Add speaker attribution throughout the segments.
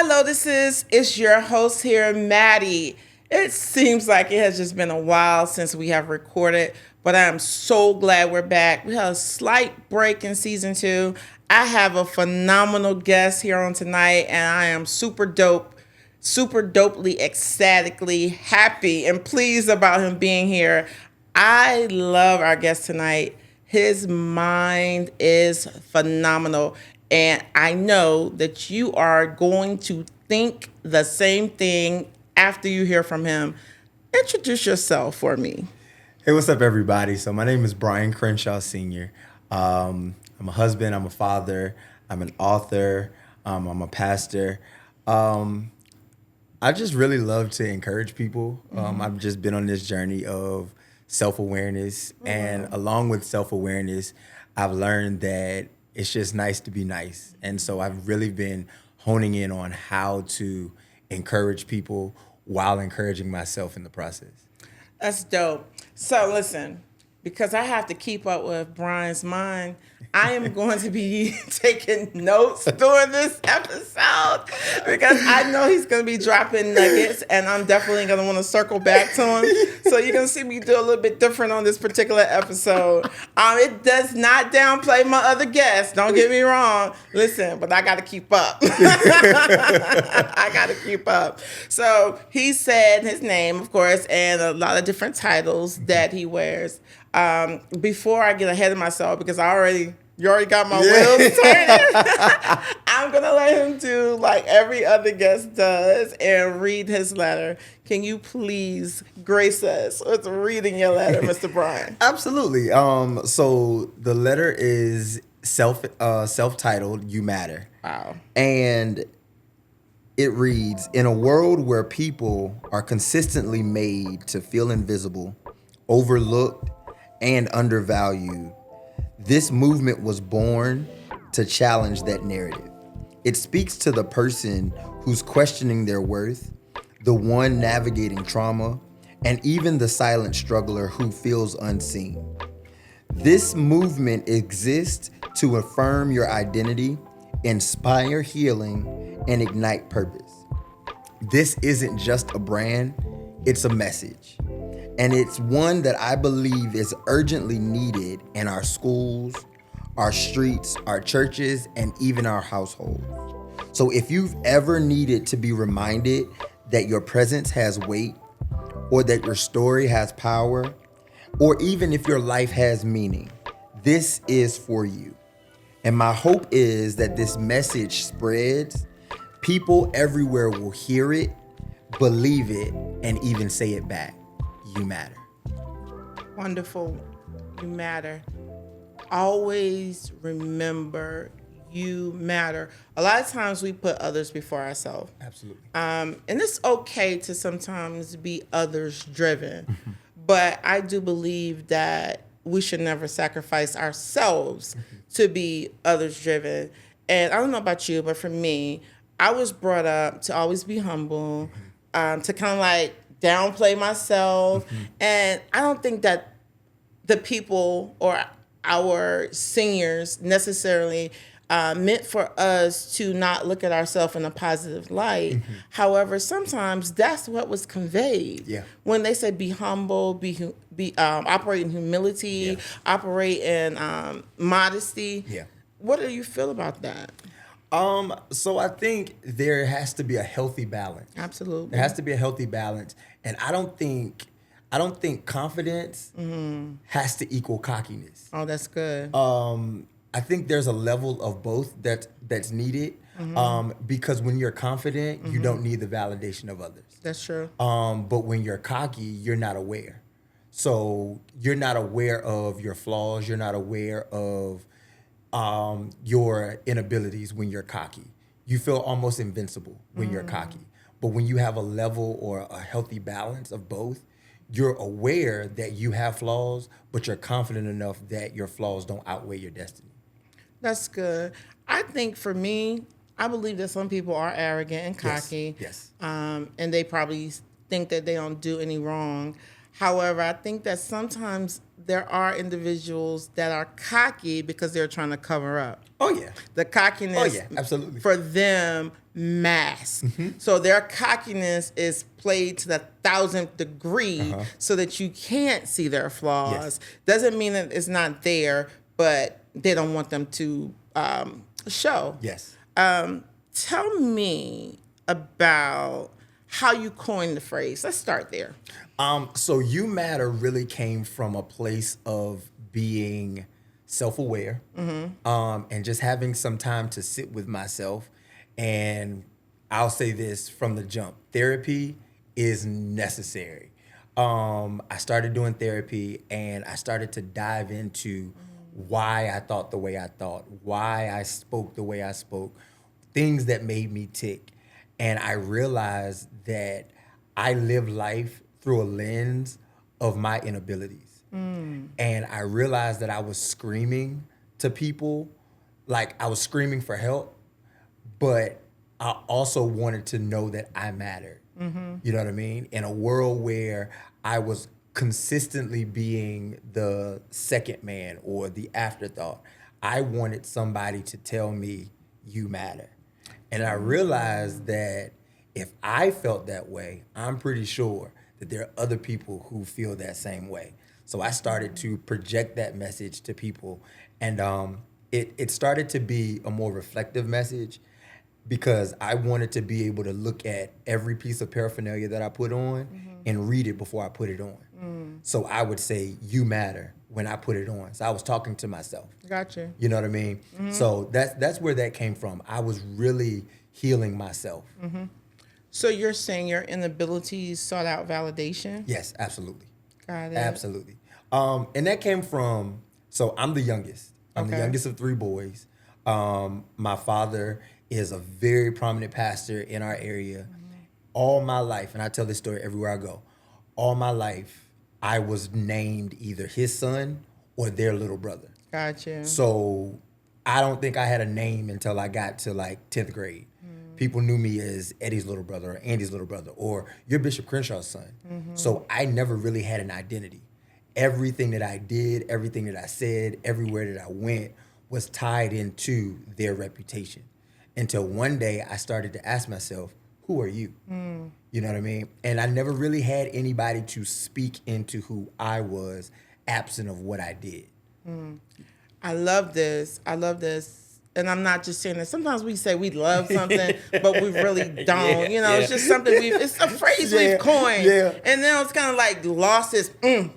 Speaker 1: Hi, Lotuses. It's your host here, Maddie. It seems like it has just been a while since we have recorded, but I am so glad we're back. We had a slight break in season 2. I have a phenomenal guest here on tonight, and I am super dopely, ecstatically happy and pleased about him being here. I love our guest tonight. His mind is phenomenal. And I know that you are going to think the same thing after you hear from him. Introduce yourself for me.
Speaker 2: Hey, what's up, everybody? So my name is Brian Crenshaw Sr. I'm a husband, I'm a father, I'm an author, I'm a pastor. I just really love to encourage people. I've just been on this journey of self-awareness, and along with self-awareness, I've learned that it's just nice to be nice. And so I've really been honing in on how to encourage people while encouraging myself in the process.
Speaker 1: That's dope. So listen, because I have to keep up with Brian's mind, I am going to be taking notes during this episode because I know he's going to be dropping nuggets, and I'm definitely going to want to circle back to him. So you're going to see me do a little bit different on this particular episode. It does not downplay my other guests. Don't get me wrong. Listen, but I got to keep up. I got to keep up. So he said his name, of course, and a lot of different titles that he wears. Before I get ahead of myself, because you already got my wheels turning, I'm going to let him do like every other guest does and read his letter. Can you please grace us with reading your letter, Mr. Brian?
Speaker 2: Absolutely. So the letter is self-titled, You Matter.
Speaker 1: Wow.
Speaker 2: And it reads, in a world where people are consistently made to feel invisible, overlooked, and undervalued, this movement was born to challenge that narrative. It speaks to the person who's questioning their worth, the one navigating trauma, and even the silent struggler who feels unseen. This movement exists to affirm your identity, inspire healing, and ignite purpose. This isn't just a brand, it's a message. And it's one that I believe is urgently needed in our schools, our streets, our churches, and even our households. So if you've ever needed to be reminded that your presence has weight, or that your story has power, or even if your life has meaning, this is for you. And my hope is that this message spreads, people everywhere will hear it, believe it, and even say it back. You matter.
Speaker 1: Wonderful. You matter. Always remember you matter. A lot of times we put others before ourselves.
Speaker 2: Absolutely.
Speaker 1: And it's okay to sometimes be others driven. But I do believe that we should never sacrifice ourselves to be others driven. And I don't know about you, but for me, I was brought up to always be humble, to kind of like downplay myself. And I don't think that the people or our seniors necessarily meant for us to not look at ourselves in a positive light. However, sometimes that's what was conveyed.
Speaker 2: Yeah.
Speaker 1: When they say be humble, operate in humility, operate in modesty.
Speaker 2: Yeah.
Speaker 1: What do you feel about that?
Speaker 2: So I think there has to be a healthy balance.
Speaker 1: Absolutely.
Speaker 2: There has to be a healthy balance. And I don't think confidence has to equal cockiness.
Speaker 1: Oh, that's good.
Speaker 2: I think there's a level of both that's needed. Because when you're confident, you don't need the validation of others.
Speaker 1: That's true.
Speaker 2: But when you're cocky, you're not aware. So you're not aware of your flaws. You're not aware of your inabilities when you're cocky. You feel almost invincible when you're cocky. But when you have a level or a healthy balance of both, you're aware that you have flaws, but you're confident enough that your flaws don't outweigh your destiny.
Speaker 1: That's good. I think for me, I believe that some people are arrogant and cocky.
Speaker 2: Yes.
Speaker 1: And they probably think that they don't do any wrong. However, I think that sometimes there are individuals that are cocky because they're trying to cover up.
Speaker 2: Oh yeah.
Speaker 1: The cockiness,
Speaker 2: Oh yeah, absolutely.
Speaker 1: for them, mask. So their cockiness is played to the 1000th degree so that you can't see their flaws.
Speaker 2: Yes.
Speaker 1: Doesn't mean that it's not there, but they don't want them to show.
Speaker 2: Yes.
Speaker 1: Tell me about how you coined the phrase. Let's start there.
Speaker 2: So You Matter really came from a place of being self-aware, and just having some time to sit with myself. And I'll say this from the jump: therapy is necessary. I started doing therapy, and I started to dive into why I thought the way I thought, why I spoke the way I spoke, things that made me tick. And I realized that I live life through a lens of my inabilities. And I realized that I was screaming to people, like I was screaming for help, but I also wanted to know that I mattered. You know what I mean? In a world where I was consistently being the second man or the afterthought, I wanted somebody to tell me, you matter. And I realized that if I felt that way, I'm pretty sure that there are other people who feel that same way. So I started to project that message to people. And it started to be a more reflective message, because I wanted to be able to look at every piece of paraphernalia that I put on and read it before I put it on. So I would say, you matter, when I put it on. So I was talking to myself.
Speaker 1: Gotcha.
Speaker 2: You know what I mean? So that's where that came from. I was really healing myself.
Speaker 1: So you're saying your inabilities sought out validation?
Speaker 2: Yes, absolutely.
Speaker 1: Got it.
Speaker 2: Absolutely. And that came from, so I'm the youngest. I'm the
Speaker 1: Okay.
Speaker 2: youngest of 3 boys. My father is a very prominent pastor in our area. All my life, and I tell this story everywhere I go, all my life, I was named either his son or their little brother.
Speaker 1: Gotcha.
Speaker 2: So I don't think I had a name until I got to like 10th grade. People knew me as Eddie's little brother or Andy's little brother or you're Bishop Crenshaw's son. So I never really had an identity. Everything that I did, everything that I said, everywhere that I went was tied into their reputation. Until one day I started to ask myself, who are you? You know what I mean? And I never really had anybody to speak into who I was, absent of what I did.
Speaker 1: I love this. I love this. And I'm not just saying that. Sometimes we say we love something, but we really don't. It's just something it's a phrase we've coined.
Speaker 2: Yeah.
Speaker 1: And then it's kind of like lost its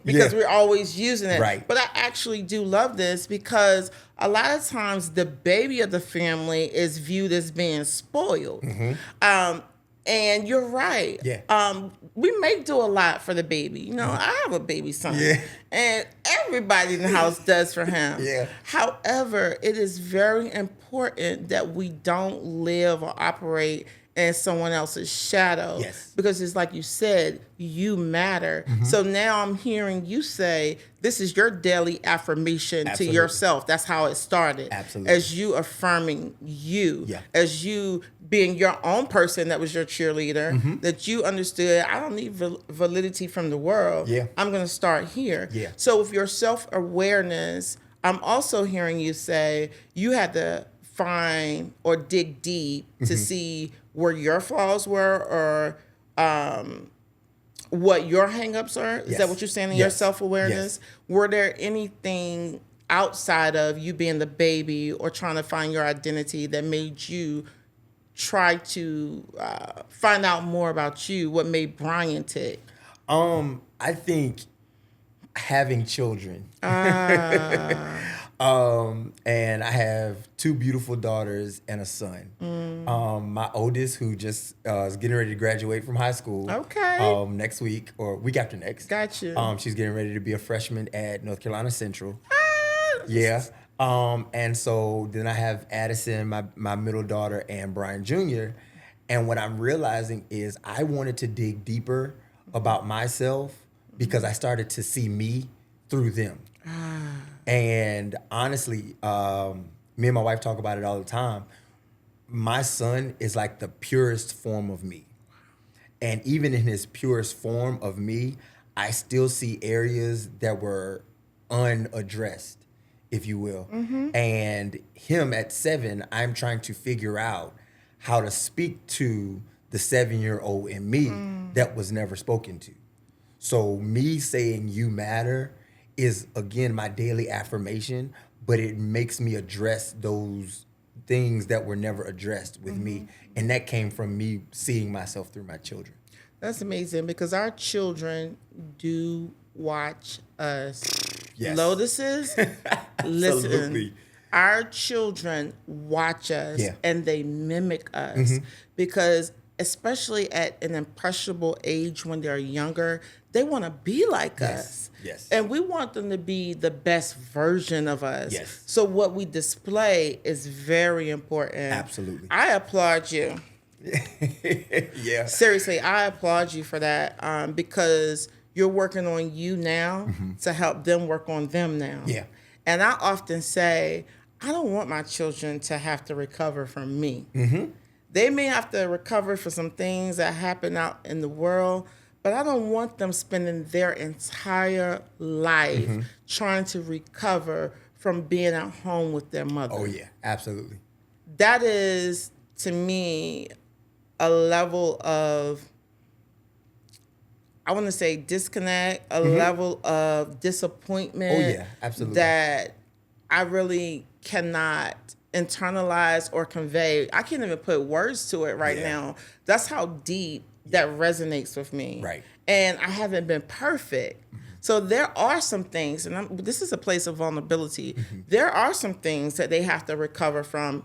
Speaker 1: because we're always using it.
Speaker 2: Right.
Speaker 1: But I actually do love this because a lot of times the baby of the family is viewed as being spoiled. And you're right.
Speaker 2: Yeah.
Speaker 1: We may do a lot for the baby. I have a baby son.
Speaker 2: Yeah.
Speaker 1: And everybody in the house does for him.
Speaker 2: Yeah.
Speaker 1: However, it is very important that we don't live or operate in someone else's shadow.
Speaker 2: Yes.
Speaker 1: Because it's like you said, you matter. So now I'm hearing you say, this is your daily affirmation
Speaker 2: Absolutely.
Speaker 1: to yourself. That's how it started.
Speaker 2: Absolutely.
Speaker 1: As you affirming you.
Speaker 2: Yeah.
Speaker 1: As you being your own person that was your cheerleader, that you understood, I don't need validity from the world.
Speaker 2: Yeah.
Speaker 1: I'm going to start here.
Speaker 2: Yeah.
Speaker 1: So with your self-awareness, I'm also hearing you say you had to find or dig deep to see where your flaws were or what your hangups are. Is
Speaker 2: Yes.
Speaker 1: that what you're saying in
Speaker 2: Yes.
Speaker 1: your self-awareness?
Speaker 2: Yes.
Speaker 1: Were there anything outside of you being the baby or trying to find your identity that made you try to find out more about you? What made Brian tick?
Speaker 2: I think having children. And I have 2 beautiful daughters and a son. My oldest, who just is getting ready to graduate from high school.
Speaker 1: Okay.
Speaker 2: Next week or week after next.
Speaker 1: Gotcha.
Speaker 2: She's getting ready to be a freshman at North Carolina Central. Yeah. And so then I have Addison, my middle daughter, and Brian Jr. And what I'm realizing is I wanted to dig deeper about myself because I started to see me through them. And honestly, me and my wife talk about it all the time. My son is like the purest form of me. And even in his purest form of me, I still see areas that were unaddressed, if you will. And him at 7, I'm trying to figure out how to speak to the 7-year-old in me that was never spoken to. So me saying you matter is, again, my daily affirmation, but it makes me address those things that were never addressed with me. And that came from me seeing myself through my children.
Speaker 1: That's amazing because our children do watch us.
Speaker 2: Yes.
Speaker 1: Lotuses, listen. Our children watch us and they mimic us because especially at an impressionable age when they're younger, they want to be like us.
Speaker 2: Yes.
Speaker 1: And we want them to be the best version of us.
Speaker 2: Yes.
Speaker 1: So what we display is very important.
Speaker 2: Absolutely.
Speaker 1: I applaud you.
Speaker 2: Yeah.
Speaker 1: Seriously, I applaud you for that because you're working on you now to help them work on them now.
Speaker 2: Yeah.
Speaker 1: And I often say, I don't want my children to have to recover from me. They may have to recover for some things that happen out in the world, but I don't want them spending their entire life trying to recover from being at home with their mother.
Speaker 2: Oh, yeah, absolutely.
Speaker 1: That is, to me, a level of, I want to say disconnect, a level of disappointment.
Speaker 2: Oh, yeah, absolutely.
Speaker 1: That I really cannot internalize or convey. I can't even put words to it right now. That's how deep that resonates with me.
Speaker 2: Right.
Speaker 1: And I haven't been perfect. So there are some things, and this is a place of vulnerability. There are some things that they have to recover from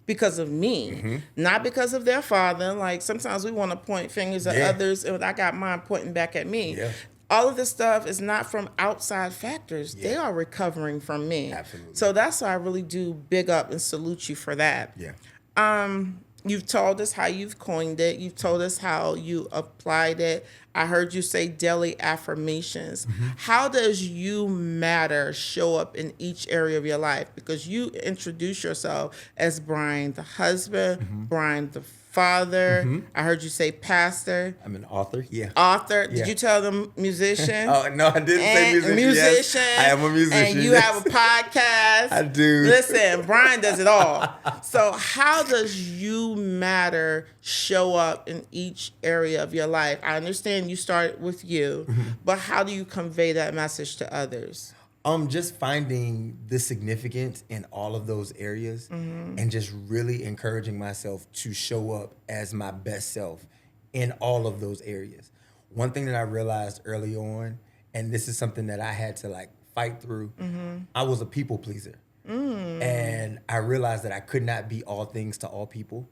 Speaker 1: because of me, not because of their father. Like sometimes we want to point fingers at others, and I got mine pointing back at me.
Speaker 2: Yeah.
Speaker 1: All of this stuff is not from outside factors. They are recovering from me.
Speaker 2: Absolutely.
Speaker 1: So that's why I really do big up and salute you for that.
Speaker 2: Yeah.
Speaker 1: You've told us how you've coined it. You've told us how you applied it. I heard you say daily affirmations. How does you matter show up in each area of your life? Because you introduce yourself as Brian the husband, Brian the father. I heard you say pastor.
Speaker 2: I'm an author. Yeah.
Speaker 1: Author. Did you tell them musician?
Speaker 2: Oh, no, I didn't say musician.
Speaker 1: Musician.
Speaker 2: Yes, I am a musician.
Speaker 1: And you have a podcast.
Speaker 2: I do.
Speaker 1: Listen, Brian does it all. So how does you matter show up in each area of your life? I understand you started with you, but how do you convey that message to others?
Speaker 2: Just finding the significance in all of those areas and just really encouraging myself to show up as my best self in all of those areas. One thing that I realized early on, and this is something that I had to like fight through, I was a people pleaser. And I realized that I could not be all things to all people.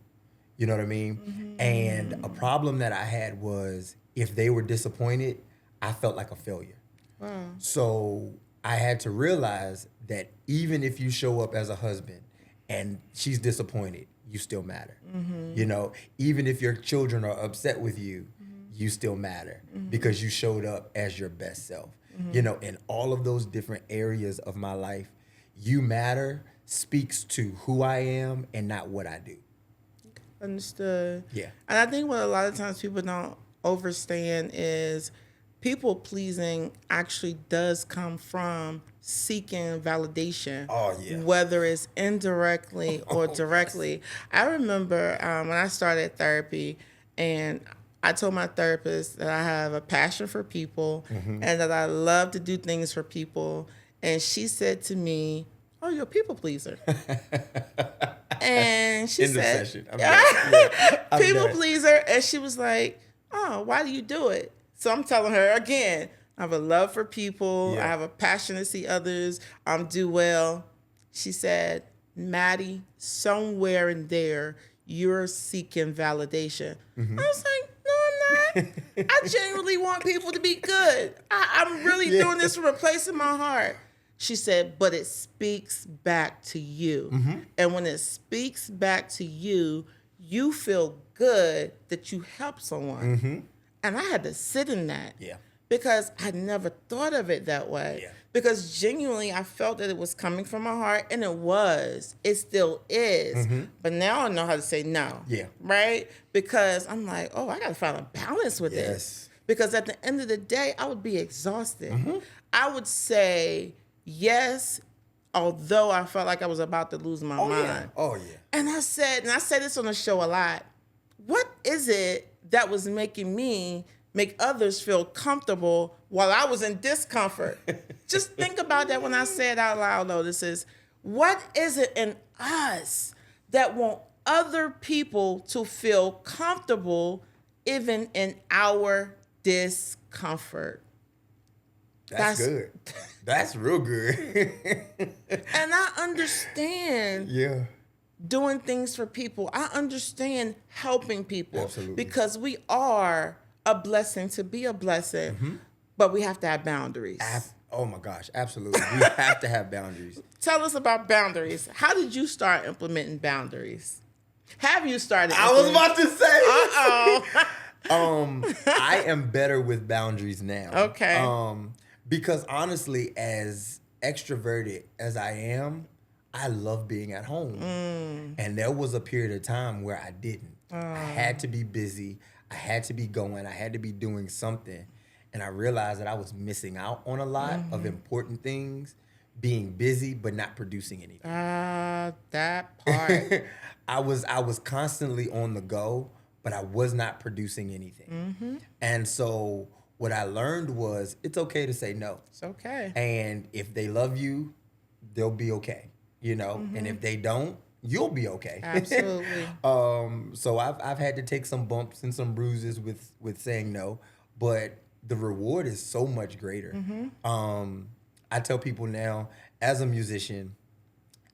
Speaker 2: You know what I mean? And a problem that I had was if they were disappointed, I felt like a failure.
Speaker 1: Wow.
Speaker 2: So I had to realize that even if you show up as a husband and she's disappointed, you still matter. You know, even if your children are upset with you, you still matter because you showed up as your best self. You know, in all of those different areas of my life, you matter speaks to who I am and not what I do.
Speaker 1: Understood.
Speaker 2: Yeah.
Speaker 1: And I think what a lot of times people don't understand is people pleasing actually does come from seeking validation.
Speaker 2: Oh, yeah.
Speaker 1: Whether it's indirectly or directly. I remember when I started therapy and I told my therapist that I have a passion for people and that I love to do things for people. And she said to me, "Oh, you're a people pleaser." And she said,
Speaker 2: session.
Speaker 1: people pleaser. And she was like, "Oh, why do you do it?" So I'm telling her again, I have a love for people. I have a passion to see others do well. She said, "Maddie, somewhere in there, you're seeking validation." I was like, "No, I'm not. I genuinely want people to be good. I'm really doing this from a place in my heart." She said, "But it speaks back to you. And when it speaks back to you, you feel good that you helped someone." And I had to sit in that because I never thought of it that way. Because genuinely, I felt that it was coming from my heart, and it was. It still is. But now I know how to say no. Right? Because I'm like, oh, I got to find a balance with this. Because at the end of the day, I would be exhausted. I would say Yes, although I felt like I was about to lose my mind.
Speaker 2: Yeah. Oh yeah.
Speaker 1: And I said this on the show a lot, what is it that was making me make others feel comfortable while I was in discomfort? Just think about that when I say it out loud, though. This is, what is it in us that want other people to feel comfortable even in our discomfort?
Speaker 2: That's good. That's real good.
Speaker 1: And I understand
Speaker 2: Yeah.
Speaker 1: doing things for people. I understand helping people.
Speaker 2: Absolutely.
Speaker 1: Because we are a blessing to be a blessing, but we have to have boundaries.
Speaker 2: Oh my gosh, absolutely. We have to have boundaries.
Speaker 1: Tell us about boundaries. How did you start implementing boundaries? Have you started?
Speaker 2: I was about to say.
Speaker 1: Uh-oh.
Speaker 2: I am better with boundaries now.
Speaker 1: Okay.
Speaker 2: Because honestly, as extroverted as I am, I love being at home. And there was a period of time where I didn't. I had to be busy. I had to be going. I had to be doing something. And I realized that I was missing out on a lot of important things, being busy but not producing anything.
Speaker 1: That part.
Speaker 2: I was constantly on the go, but I was not producing anything. And so what I learned was it's okay to say no.
Speaker 1: It's okay.
Speaker 2: And if they love you, they'll be okay, you know? And if they don't, you'll be okay.
Speaker 1: Absolutely.
Speaker 2: So I've had to take some bumps and some bruises with saying no, but the reward is so much greater. I tell people now, as a musician,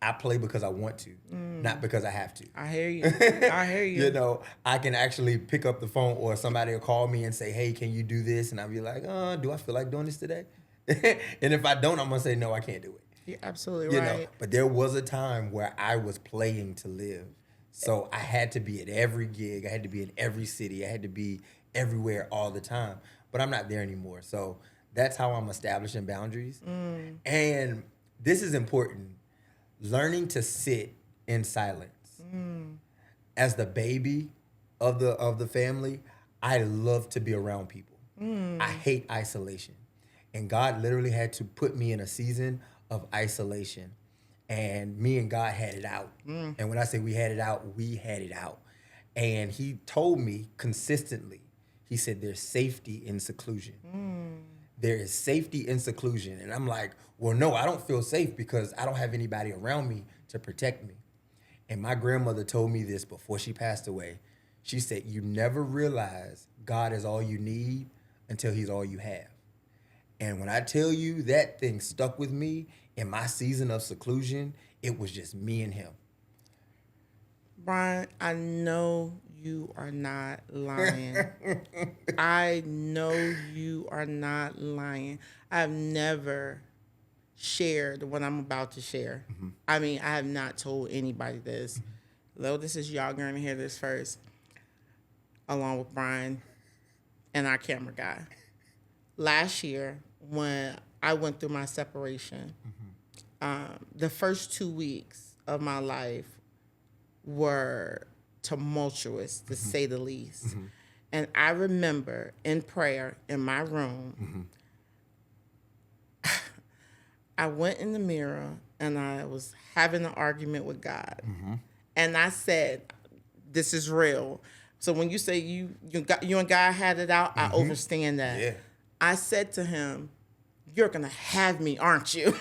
Speaker 2: I play because I want to, not because I have to.
Speaker 1: I hear you. I hear you.
Speaker 2: You know, I can actually pick up the phone or somebody will call me and say, hey, can you do this? And I'll be like, do I feel like doing this today? And if I don't, I'm going to say, no, I can't do it.
Speaker 1: You're absolutely
Speaker 2: You
Speaker 1: right.
Speaker 2: know, but there was a time where I was playing to live. So I had to be at every gig. I had to be in every city. I had to be everywhere all the time. But I'm not there anymore. So that's how I'm establishing boundaries. And this is important. Learning to sit in silence. As the baby of the family, I love to be around people. I hate isolation. And God literally had to put me in a season of isolation. And me and God had it out. And when I say we had it out, we had it out. And he told me consistently, he said, there's safety in seclusion. There is safety in seclusion. And I'm like, well, no, I don't feel safe because I don't have anybody around me to protect me. And my grandmother told me this before she passed away. She said, you never realize God is all you need until he's all you have. And when I tell you that thing stuck with me in my season of seclusion, it was just me and him.
Speaker 1: Brian, I know you are not lying. I know you are not lying. I've never shared what I'm about to share. I mean, I have not told anybody this. Though this is y'all going to hear this first, along with Brian and our camera guy. Last year, when I went through my separation, the first 2 weeks of my life were tumultuous, to say the least. And I remember in prayer in my room, I went in the mirror and I was having an argument with God. And I said, this is real. So when you say you and God had it out, I understand that.
Speaker 2: Yeah.
Speaker 1: I said to him, you're going to have me, aren't you?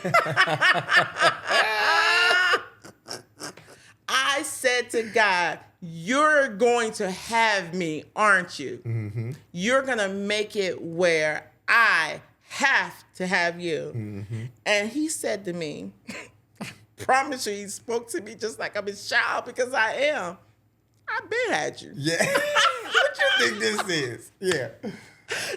Speaker 1: I said to God, you're going to have me, aren't you? You're going to make it where I have to have you. And he said to me, I promise you, he spoke to me just like I'm his child, because I am. I've been at you.
Speaker 2: Yeah. What you think this is? Yeah.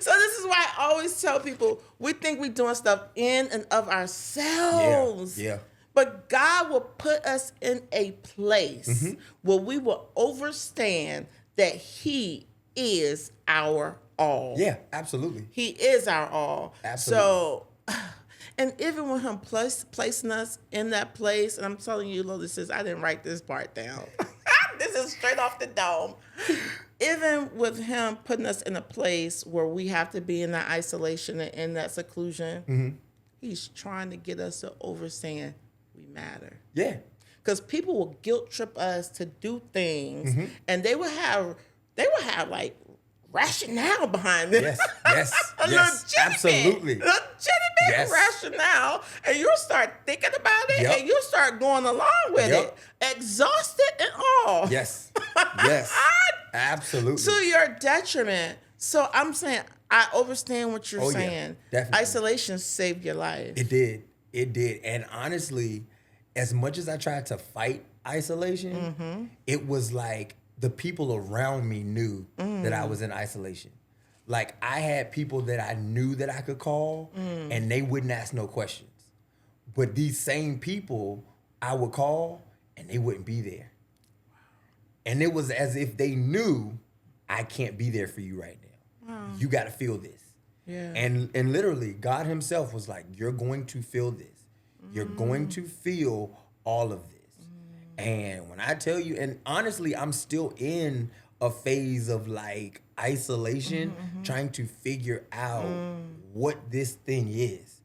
Speaker 1: So this is why I always tell people, we think we're doing stuff in and of ourselves.
Speaker 2: Yeah.
Speaker 1: But God will put us in a place where we will understand that he is our all.
Speaker 2: Yeah, absolutely.
Speaker 1: He is our all.
Speaker 2: Absolutely.
Speaker 1: So, and even with him placing us in that place, and I'm telling you, Lola, I didn't write this part down. This is straight off the dome. Even with him putting us in a place where we have to be in that isolation and in that seclusion, He's trying to get us to overstand we matter.
Speaker 2: Yeah.
Speaker 1: Because people will guilt trip us to do things, and they will have like rationale behind it.
Speaker 2: Yes, yes, yes, absolutely.
Speaker 1: Legitimate rationale, and you'll start thinking about it, and you'll start going along with it, exhausted and all.
Speaker 2: Yes, yes, absolutely.
Speaker 1: To your detriment. So I'm saying, I understand what you're saying.
Speaker 2: Yeah, definitely.
Speaker 1: Isolation saved your life.
Speaker 2: It did. And honestly, as much as I tried to fight isolation, it was like the people around me knew that I was in isolation. Like, I had people that I knew that I could call, and they wouldn't ask no questions. But these same people I would call, and they wouldn't be there. And it was as if they knew, I can't be there for you right now. You got to feel this.
Speaker 1: Yeah.
Speaker 2: And literally, God himself was like, you're going to feel this. You're going to feel all of this. And when I tell you, and honestly, I'm still in a phase of like isolation, trying to figure out what this thing is.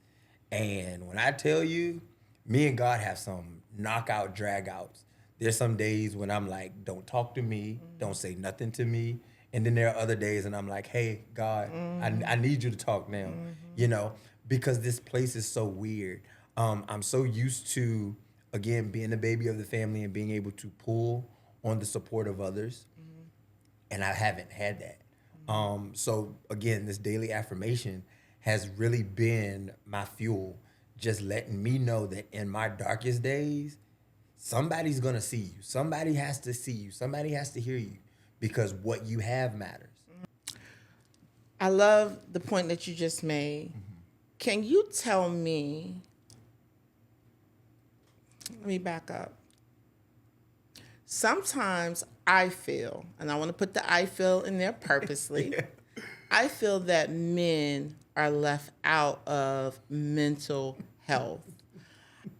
Speaker 2: And when I tell you, me and God have some knockout dragouts. There's some days when I'm like, don't talk to me, don't say nothing to me. And then there are other days and I'm like, hey, God, I need you to talk now, you know, because this place is so weird. I'm so used to, again, being the baby of the family and being able to pull on the support of others. And I haven't had that. So again, this daily affirmation has really been my fuel, just letting me know that in my darkest days, somebody's going to see you. Somebody has to see you. Somebody has to hear you, because what you have matters.
Speaker 1: I love the point that you just made. Can you tell me, let me back up. Sometimes I feel, and I want to put the I feel in there purposely, I feel that men are left out of mental health.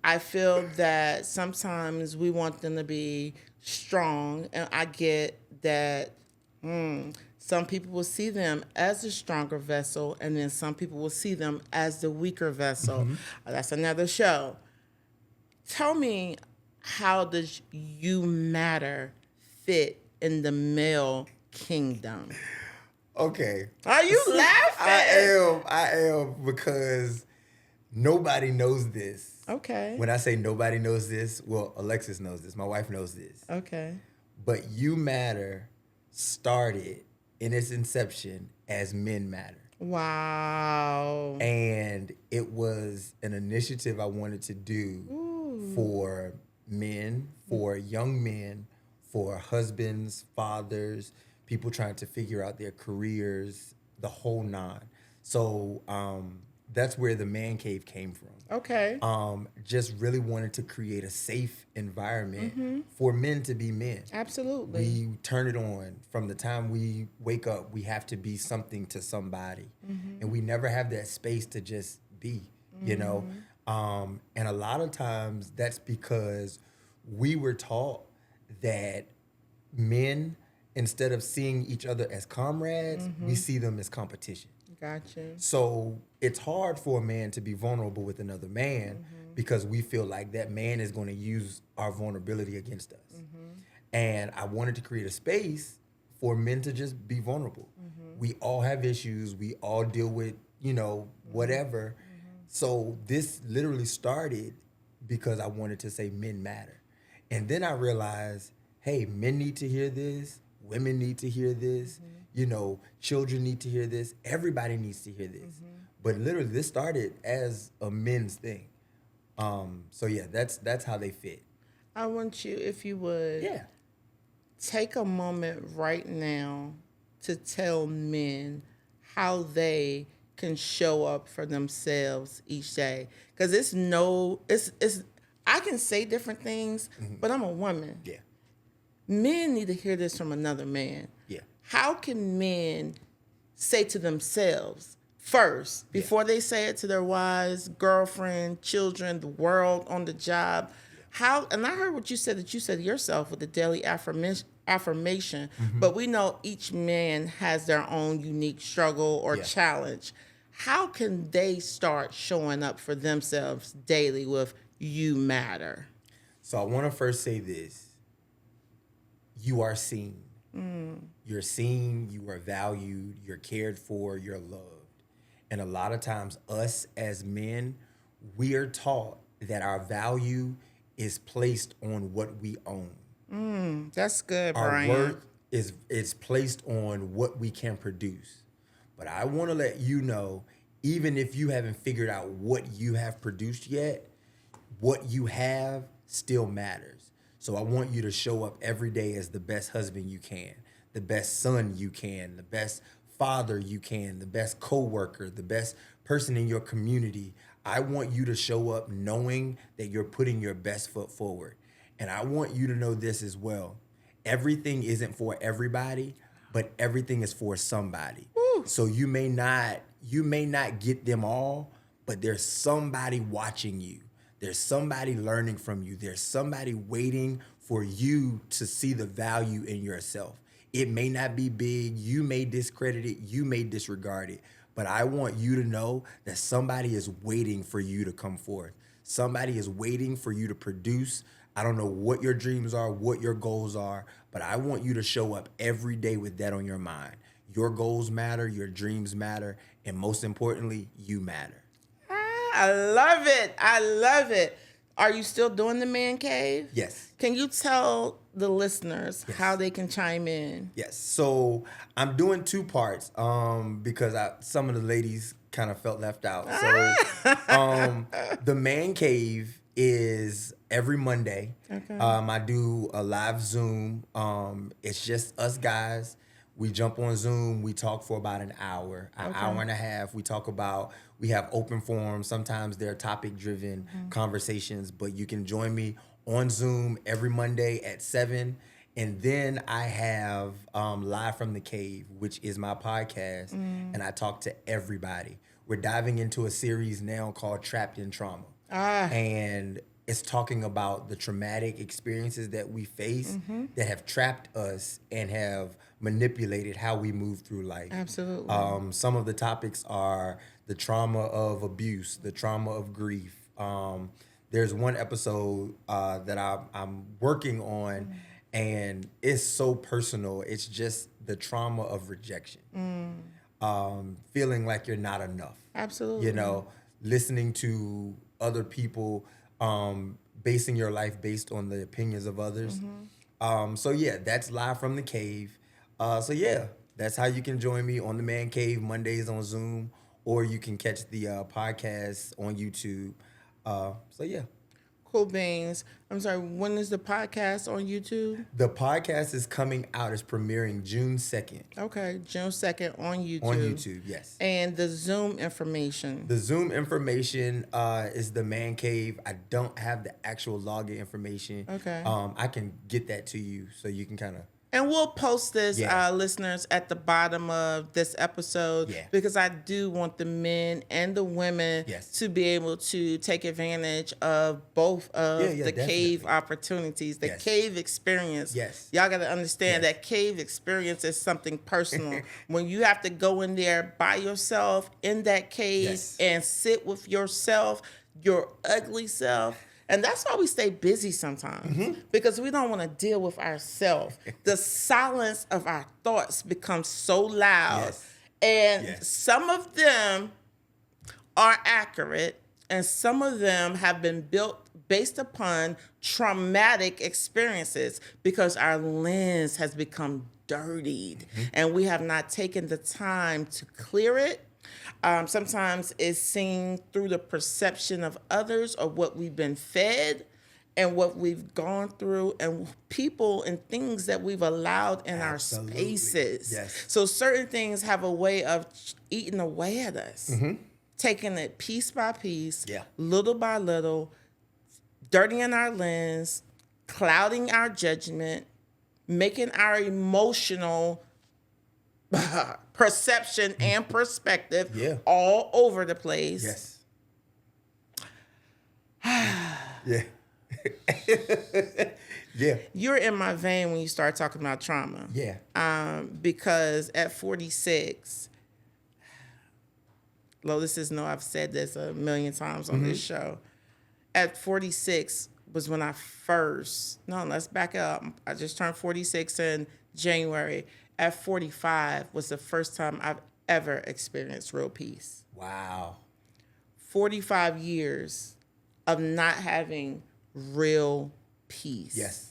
Speaker 1: I feel that sometimes we want them to be strong, and I get that some people will see them as a stronger vessel, and then some people will see them as the weaker vessel. That's another show. Tell me, how does you matter fit in the male kingdom?
Speaker 2: Okay.
Speaker 1: Are you laughing?
Speaker 2: I am, because nobody knows this.
Speaker 1: Okay.
Speaker 2: When I say nobody knows this, well, Alexis knows this. My wife knows this.
Speaker 1: Okay.
Speaker 2: But You Matter started in its inception as Men Matter.
Speaker 1: Wow.
Speaker 2: And it was an initiative I wanted to do for men, for young men, for husbands, fathers, people trying to figure out their careers, the whole nine. So that's where the Man Cave came from.
Speaker 1: Okay.
Speaker 2: Just really wanted to create a safe environment for men to be men.
Speaker 1: Absolutely.
Speaker 2: We turn it on from the time we wake up. We have to be something to somebody, and we never have that space to just be, you know. And a lot of times that's because we were taught that men, instead of seeing each other as comrades, we see them as competition.
Speaker 1: Gotcha.
Speaker 2: So it's hard for a man to be vulnerable with another man because we feel like that man is going to use our vulnerability against us. And I wanted to create a space for men to just be vulnerable. We all have issues. We all deal with, you know, whatever. So this literally started because I wanted to say men matter. And then I realized, hey, men need to hear this. Women need to hear this. You know, children need to hear this. Everybody needs to hear this. But literally, this started as a men's thing. So yeah, that's how they fit.
Speaker 1: I want you, if you would, take a moment right now to tell men how they can show up for themselves each day. Because it's I can say different things, but I'm a woman.
Speaker 2: Yeah.
Speaker 1: Men need to hear this from another man.
Speaker 2: Yeah.
Speaker 1: How can men say to themselves first, before they say it to their wives, girlfriend, children, the world, on the job? How? And I heard what you said, that you said yourself with the daily affirmation, but we know each man has their own unique struggle or challenge. how can they start showing up for themselves daily with you matter?
Speaker 2: So I want to first say this. You are seen. You're seen, you are valued, you're cared for, you're loved. And a lot of times, us as men, we are taught that our value is placed on what we own.
Speaker 1: That's good,
Speaker 2: Our
Speaker 1: Brian.
Speaker 2: worth is placed on what we can produce. But I want to let you know, even if you haven't figured out what you have produced yet, what you have still matters. So I want you to show up every day as the best husband you can, the best son you can, the best father you can, the best coworker, the best person in your community. I want you to show up knowing that you're putting your best foot forward. And I want you to know this as well. Everything isn't for everybody, but everything is for somebody. So you may not get them all, but there's somebody watching you. There's somebody learning from you. There's somebody waiting for you to see the value in yourself. It may not be big. You may discredit it. You may disregard it. But I want you to know that somebody is waiting for you to come forth. Somebody is waiting for you to produce. I don't know what your dreams are, what your goals are, but I want you to show up every day with that on your mind. Your goals matter, your dreams matter, and most importantly, you matter.
Speaker 1: I love it. I love it. Are you still doing the man cave?
Speaker 2: Yes.
Speaker 1: Can you tell the listeners how they can chime in?
Speaker 2: Yes. So I'm doing two parts because some of the ladies kind of felt left out. So the man cave is every Monday.
Speaker 1: Okay.
Speaker 2: I do a live Zoom. It's just us guys. We jump on Zoom. We talk for about an hour and a half. We have open forums. Sometimes they're topic-driven conversations, but you can join me on Zoom every Monday at 7. And then I have Live from the Cave, which is my podcast, and I talk to everybody. We're diving into a series now called Trapped in Trauma. And it's talking about the traumatic experiences that we face that have trapped us and have manipulated how we move through life.
Speaker 1: Absolutely.
Speaker 2: Some of the topics are the trauma of abuse, the trauma of grief. There's one episode that I'm working on, and it's so personal. It's just the trauma of rejection. Feeling like you're not enough.
Speaker 1: Absolutely.
Speaker 2: You know, listening to other people, basing your life based on the opinions of others. So yeah, that's Live from the Cave. So yeah, that's how you can join me on the Man Cave Mondays on Zoom, or you can catch the podcast on YouTube. So yeah.
Speaker 1: Cool beans. I'm sorry, when is the podcast on YouTube?
Speaker 2: The podcast is coming out. It's premiering June 2nd.
Speaker 1: Okay, June 2nd on YouTube.
Speaker 2: On YouTube, yes.
Speaker 1: And the Zoom information.
Speaker 2: The Zoom information is the Man Cave. I don't have the actual login information.
Speaker 1: Okay.
Speaker 2: I can get that to you so you can kind of.
Speaker 1: And we'll post this,
Speaker 2: Yeah.
Speaker 1: Listeners, at the bottom of this episode,
Speaker 2: Yeah.
Speaker 1: because I do want the men and the women
Speaker 2: Yes.
Speaker 1: to be able to take advantage of both of
Speaker 2: Yeah,
Speaker 1: the
Speaker 2: definitely.
Speaker 1: cave opportunities, the
Speaker 2: Yes.
Speaker 1: cave experience.
Speaker 2: Yes.
Speaker 1: Y'all got to understand
Speaker 2: Yes.
Speaker 1: that cave experience is something personal. When you have to go in there by yourself in that cave
Speaker 2: Yes.
Speaker 1: and sit with yourself, your ugly self. And that's why we stay busy sometimes, because we don't want to deal with ourselves. The silence of our thoughts becomes so loud.
Speaker 2: Yes.
Speaker 1: And
Speaker 2: Yes.
Speaker 1: some of them are accurate, and some of them have been built based upon traumatic experiences because our lens has become dirtied and we have not taken the time to clear it. Sometimes it's seen through the perception of others or what we've been fed and what we've gone through and people and things that we've allowed in
Speaker 2: Absolutely.
Speaker 1: our spaces.
Speaker 2: Yes.
Speaker 1: So certain things have a way of eating away at us, taking it piece by piece,
Speaker 2: Yeah.
Speaker 1: little by little, dirtying our lens, clouding our judgment, making our emotional perception and perspective
Speaker 2: Yeah.
Speaker 1: all over the place.
Speaker 2: Yes. Yeah. Yeah.
Speaker 1: You're in my vein when you start talking about trauma.
Speaker 2: Yeah.
Speaker 1: Because at 46, Lotuses know I've said this a million times on this show. At 46 was when let's back up. I just turned 46 in January. At 45 was the first time I've ever experienced real peace.
Speaker 2: Wow.
Speaker 1: 45 years of not having real peace.
Speaker 2: Yes.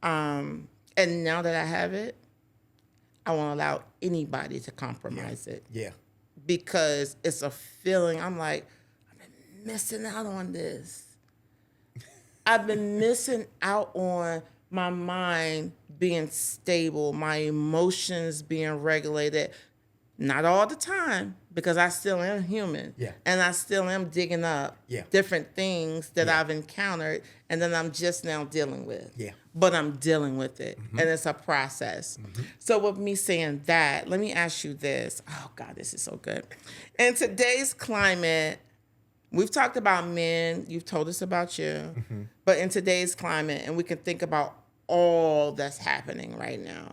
Speaker 1: And now that I have it, I won't allow anybody to compromise it.
Speaker 2: Yeah.
Speaker 1: Because it's a feeling. I'm like, I've been missing out on this. I've been missing out on my mind being stable, my emotions being regulated. Not all the time, because I still am human.
Speaker 2: Yeah.
Speaker 1: And I still am digging up different things that I've encountered and that I'm just now dealing with.
Speaker 2: Yeah.
Speaker 1: But I'm dealing with it. And it's a process. So with me saying that, let me ask you this. Oh, God, this is so good. In today's climate, we've talked about men. You've told us about you. But in today's climate, and we can think about all that's happening right now,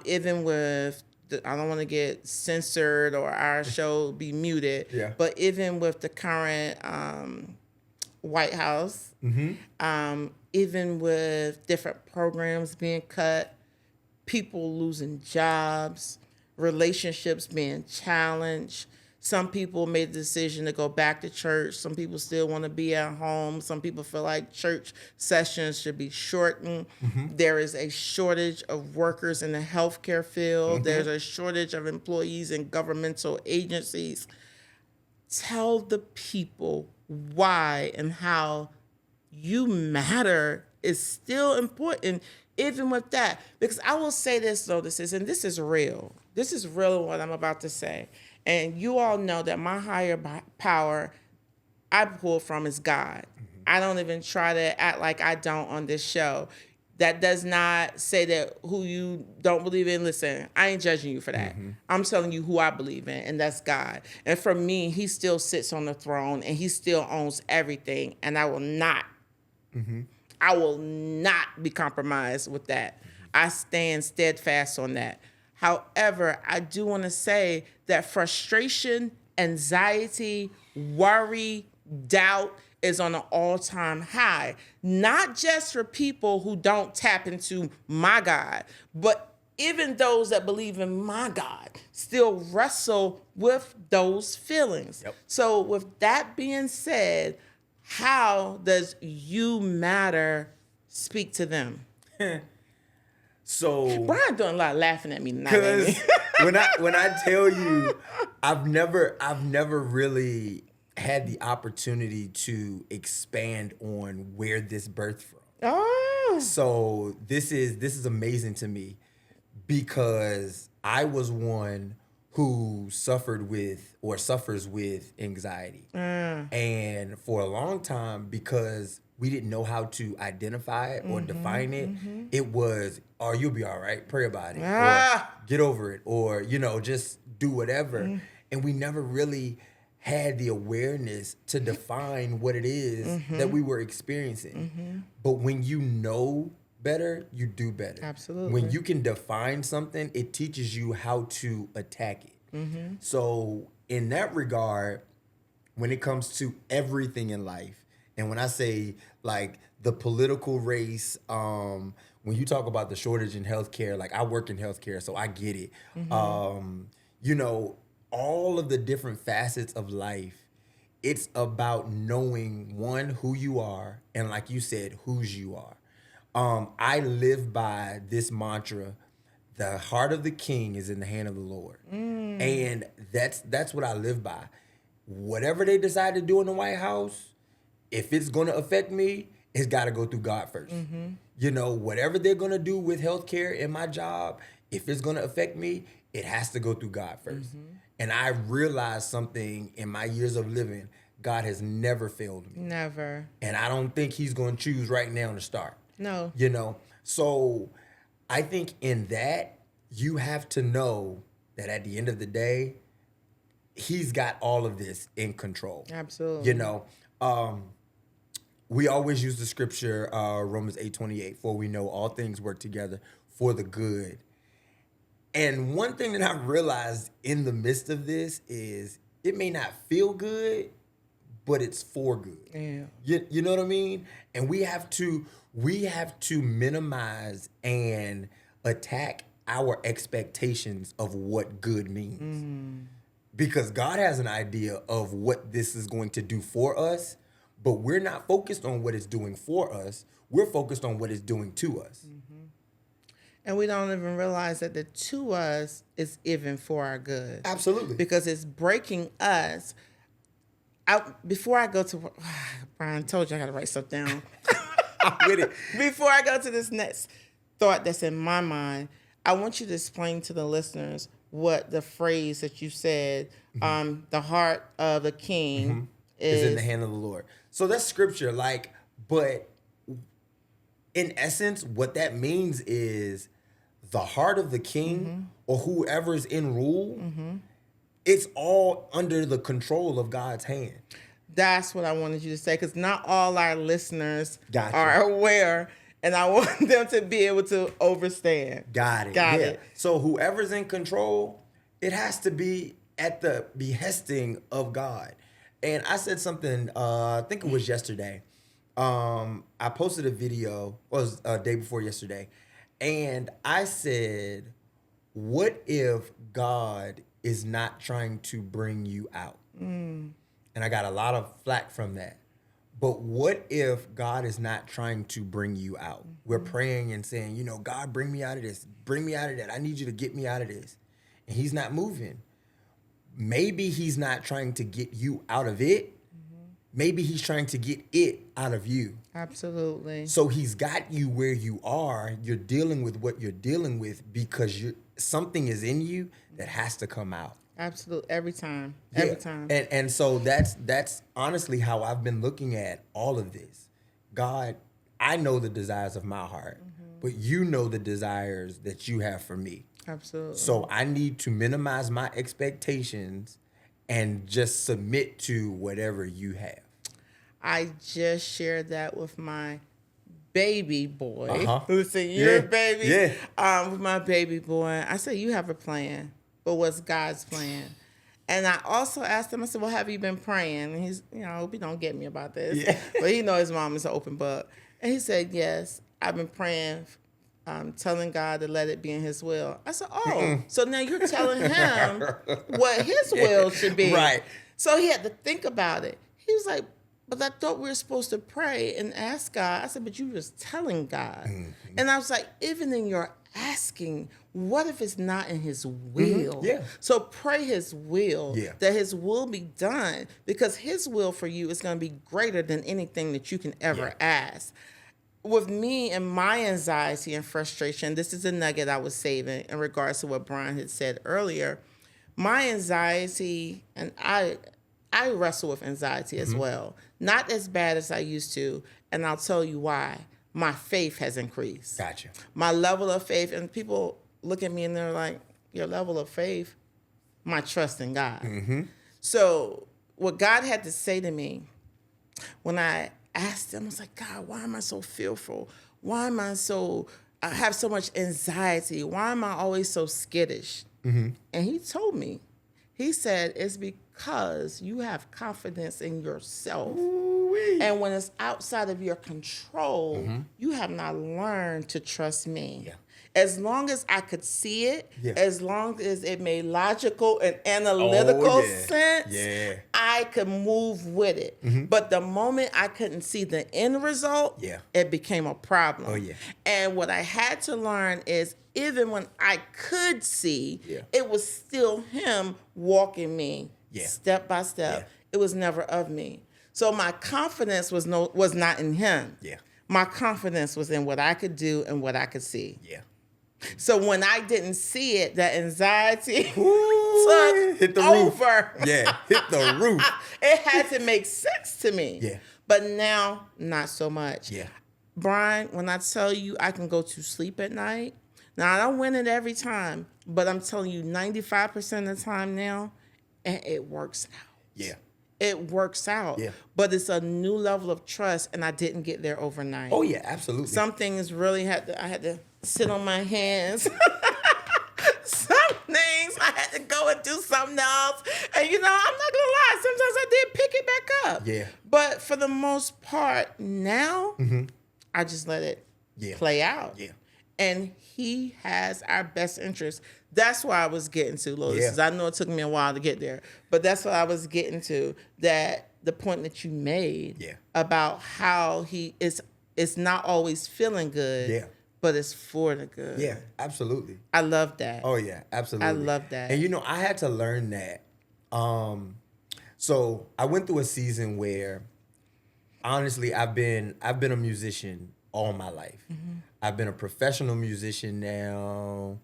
Speaker 1: even with I don't want to get censored or our show be muted.
Speaker 2: Yeah.
Speaker 1: But even with the current White House, even with different programs being cut, people losing jobs, relationships being challenged. Some people made the decision to go back to church. Some people still want to be at home. Some people feel like church sessions should be shortened. There is a shortage of workers in the healthcare field. There's a shortage of employees in governmental agencies. Tell the people why and how you matter is still important, even with that. Because I will say this, though, this is real. This is real what I'm about to say. And you all know that my higher power I pull from is God. I don't even try to act like I don't on this show. That does not say that who you don't believe in. Listen, I ain't judging you for that. I'm telling you who I believe in, and that's God. And for me, he still sits on the throne, and he still owns everything. And I will not be compromised with that. I stand steadfast on that. However, I do want to say that frustration, anxiety, worry, doubt is on an all-time high. Not just for people who don't tap into my God, but even those that believe in my God still wrestle with those feelings. So with that being said, how does you matter speak to them?
Speaker 2: So
Speaker 1: Brian doing a lot of laughing at me tonight.
Speaker 2: because when I tell you, I've never really had the opportunity to expand on where this birthed from.
Speaker 1: Oh,
Speaker 2: So this is amazing to me because I was one who suffered with or suffers with anxiety. And for a long time, because we didn't know how to identify it or define it, it was, oh, you'll be all right, pray about it, or get over it, or, just do whatever. And we never really had the awareness to define what it is that we were experiencing. But when you know better, you do better.
Speaker 1: Absolutely.
Speaker 2: When you can define something, it teaches you how to attack it. So in that regard, when it comes to everything in life, and when I say like the political race, when you talk about the shortage in healthcare, like I work in healthcare, so I get it. All of the different facets of life, it's about knowing, one, who you are, and like you said, whose you are. I live by this mantra: the heart of the king is in the hand of the Lord. And that's what I live by. Whatever they decide to do in the White House, if it's going to affect me, it's got to go through God first. Whatever they're going to do with healthcare in my job, if it's going to affect me, it has to go through God first. And I realized something in my years of living: God has never failed me.
Speaker 1: never.
Speaker 2: And I don't think he's going to choose right now to start.
Speaker 1: No.
Speaker 2: So I think in that, you have to know that at the end of the day, he's got all of this in control.
Speaker 1: Absolutely.
Speaker 2: We always use the scripture, Romans 8:28, for we know all things work together for the good. And one thing that I've realized in the midst of this is it may not feel good, but it's for good.
Speaker 1: Yeah.
Speaker 2: You know what I mean? And we have to minimize and attack our expectations of what good means. Because God has an idea of what this is going to do for us, but we're not focused on what it's doing for us. We're focused on what it's doing to us.
Speaker 1: And we don't even realize that the to us is even for our good.
Speaker 2: Absolutely.
Speaker 1: Because it's breaking us. Before I go to, Brian told you I got to write stuff down.
Speaker 2: I'm with it.
Speaker 1: Before I go to this next thought that's in my mind, I want you to explain to the listeners what the phrase that you said, the heart of the king
Speaker 2: is in the hand of the Lord. So that's scripture, but in essence, what that means is the heart of the king or whoever's in rule, it's all under the control of God's hand.
Speaker 1: That's what I wanted you to say, because not all our listeners
Speaker 2: Gotcha.
Speaker 1: are aware, and I want them to be able to understand.
Speaker 2: Got it. So whoever's in control, it has to be at the behesting of God. And I said something, I think it was yesterday. I posted a video, it was a day before yesterday, and I said, what if God is not trying to bring you out? And I got a lot of flack from that. But what if God is not trying to bring you out? We're praying and saying, God, bring me out of this. Bring me out of that. I need you to get me out of this. And he's not moving. Maybe he's not trying to get you out of it. Maybe he's trying to get it out of you.
Speaker 1: Absolutely.
Speaker 2: So he's got you where you are. You're dealing with what you're dealing with because something is in you that has to come out.
Speaker 1: Absolutely. Every time.
Speaker 2: Yeah.
Speaker 1: Every time.
Speaker 2: And so that's honestly how I've been looking at all of this. God, I know the desires of my heart, but you know the desires that you have for me.
Speaker 1: Absolutely.
Speaker 2: So I need to minimize my expectations and just submit to whatever you have.
Speaker 1: I just shared that with my baby boy. Listen,
Speaker 2: Yeah.
Speaker 1: baby.
Speaker 2: Yeah.
Speaker 1: With my baby boy. I said, you have a plan, but what's God's plan? And I also asked him, I said, well, have you been praying? And he's, I hope he don't get me about this.
Speaker 2: Yeah.
Speaker 1: But he knows his mom is an open book. And he said, yes, I've been praying, telling God to let it be in his will. I said, oh, so now you're telling him what his will should be.
Speaker 2: Right.
Speaker 1: So he had to think about it. He was like, but I thought we were supposed to pray and ask God. I said, but you were just telling God. And I was like, even in your asking, what if it's not in his will?
Speaker 2: Yeah.
Speaker 1: So pray his will, that his will be done, because his will for you is going to be greater than anything that you can ever ask. With me and my anxiety and frustration, this is a nugget I was saving in regards to what Brian had said earlier. My anxiety, and I wrestle with anxiety as well. Not as bad as I used to, and I'll tell you why. My faith has increased.
Speaker 2: Gotcha.
Speaker 1: My level of faith, and people look at me and they're like, your level of faith? My trust in God. So what God had to say to me when I asked him, I was like, God, why am I so fearful? Why am I I have so much anxiety? Why am I always so skittish? And he told me, he said, it's because you have confidence in yourself. Ooh-wee. And when it's outside of your control, you have not learned to trust me. Yeah. As long as I could see it, as long as it made logical and analytical sense, I could move with it. But the moment I couldn't see the end result, it became a problem. And what I had to learn is, even when I could see, it was still him walking me step by step. It was never of me. So my confidence was not in him. My confidence was in what I could do and what I could see. So when I didn't see it, that anxiety hit
Speaker 2: the
Speaker 1: over.
Speaker 2: Roof. Hit the roof.
Speaker 1: It had to make sense to me. But now, not so much. Brian, when I tell you I can go to sleep at night, now I don't win it every time, but I'm telling you 95% of the time now, and it works out. It works out. But it's a new level of trust, and I didn't get there overnight.
Speaker 2: Oh, yeah, absolutely.
Speaker 1: Some things really I had to sit on my hands. Some things I had to go go and do something else. And I'm not gonna lie, sometimes I did pick it back up.
Speaker 2: Yeah.
Speaker 1: But for the most part now, I just let it play out.
Speaker 2: Yeah.
Speaker 1: And he has our best interest. That's why I was getting to, Lotus. I know it took me a while to get there, but that's what I was getting to. That the point that you made about how it's not always feeling good, but it's for the good.
Speaker 2: Yeah, absolutely.
Speaker 1: I love that.
Speaker 2: Oh yeah, absolutely.
Speaker 1: I love that.
Speaker 2: And I had to learn that. So I went through a season where, honestly, I've been a musician all my life. I've been a professional musician now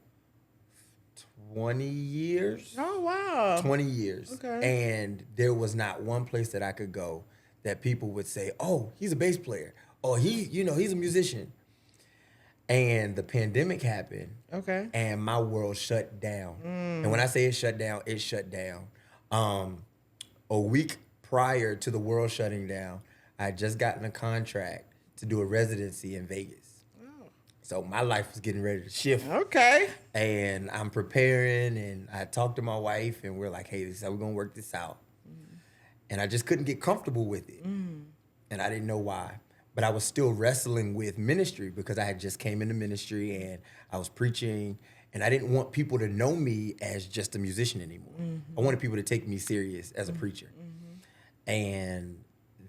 Speaker 2: 20 years.
Speaker 1: Oh, wow.
Speaker 2: 20 years.
Speaker 1: Okay.
Speaker 2: And there was not one place that I could go that people would say, oh, he's a bass player. Oh, he's a musician. And the pandemic happened.
Speaker 1: Okay.
Speaker 2: And my world shut down. And when I say it shut down, it shut down. A week prior to the world shutting down, I had just gotten a contract to do a residency in Vegas. So my life was getting ready to shift.
Speaker 1: Okay.
Speaker 2: And I'm preparing, and I talked to my wife, and we're like, hey, this is how we're going to work this out. And I just couldn't get comfortable with it. And I didn't know why. But I was still wrestling with ministry because I had just came into ministry, and I was preaching, and I didn't want people to know me as just a musician anymore. I wanted people to take me serious as a preacher. And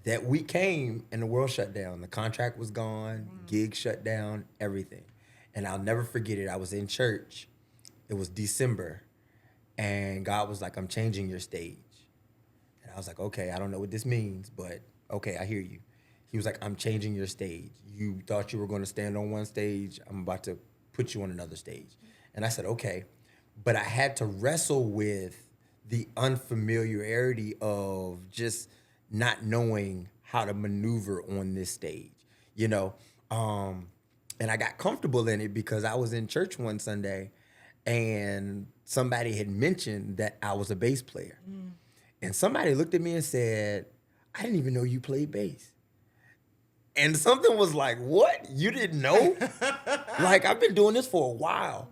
Speaker 2: that week came and the world shut down. The contract was gone, gigs shut down, everything. And I'll never forget it. I was in church. It was December. And God was like, I'm changing your stage. And I was like, okay, I don't know what this means, but okay, I hear you. He was like, I'm changing your stage. You thought you were going to stand on one stage. I'm about to put you on another stage. And I said, okay. But I had to wrestle with the unfamiliarity of just not knowing how to maneuver on this stage, and I got comfortable in it because I was in church one Sunday and somebody had mentioned that I was a bass player. And somebody looked at me and said, I didn't even know you played bass. And something was like, what? You didn't know? Like, I've been doing this for a while,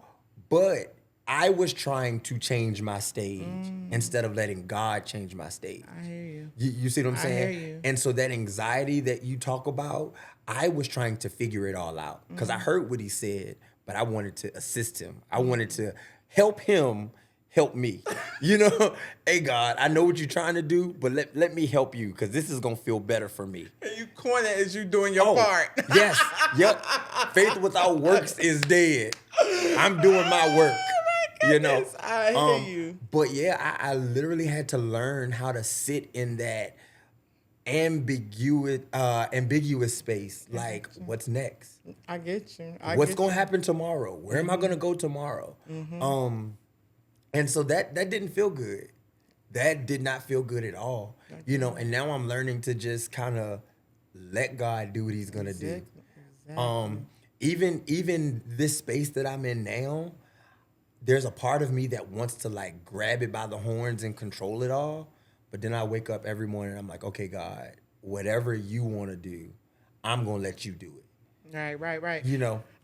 Speaker 2: but I was trying to change my stage instead of letting God change my stage.
Speaker 1: I hear you.
Speaker 2: You see what I'm saying?
Speaker 1: I hear you.
Speaker 2: And so that anxiety that you talk about, I was trying to figure it all out because I heard what he said, but I wanted to assist him. I wanted to help him help me. Hey, God, I know what you're trying to do, but let me help you because this is going to feel better for me.
Speaker 1: And you coin it as you doing your part.
Speaker 2: Yes. Yep. Faith without works is dead. I'm doing my work.
Speaker 1: I hear you.
Speaker 2: But yeah, I literally had to learn how to sit in that ambiguous space. Like, what's next?
Speaker 1: I get you.
Speaker 2: What's gonna happen tomorrow? Where am I gonna go tomorrow? And so that didn't feel good. That did not feel good at all. And now I'm learning to just kind of let God do what he's gonna do. Even this space that I'm in now, there's a part of me that wants to like grab it by the horns and control it all. But then I wake up every morning and I'm like, okay, God, whatever you want to do, I'm going to let you do it.
Speaker 1: Right.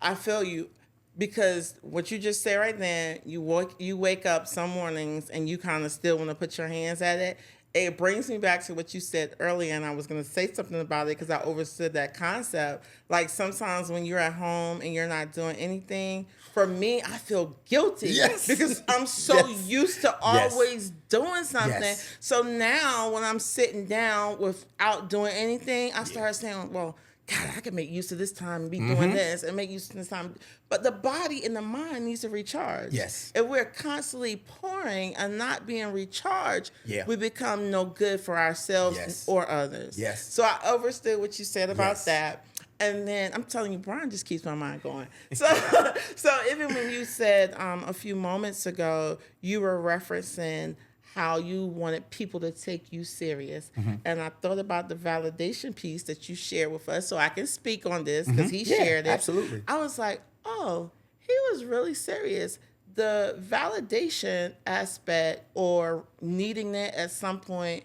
Speaker 2: I
Speaker 1: feel you because what you just said right then, you wake up some mornings and you kind of still want to put your hands at it. It brings me back to what you said earlier, and I was going to say something about it because I understood that concept. Like sometimes when you're at home and you're not doing anything, for me, I feel guilty because I'm so used to always doing something.
Speaker 2: Yes.
Speaker 1: So now when I'm sitting down without doing anything, I start saying, well, God, I can make use of this time and be doing this and make use of this time. But the body and the mind needs to recharge.
Speaker 2: Yes.
Speaker 1: If we're constantly pouring and not being recharged, we become no good for ourselves or others.
Speaker 2: Yes.
Speaker 1: So I understood what you said about that. And then I'm telling you, Brian just keeps my mind going. So even when you said a few moments ago, you were referencing how you wanted people to take you serious. And I thought about the validation piece that you shared with us, so I can speak on this because he shared it.
Speaker 2: Absolutely.
Speaker 1: I was like, oh, he was really serious. The validation aspect or needing it at some point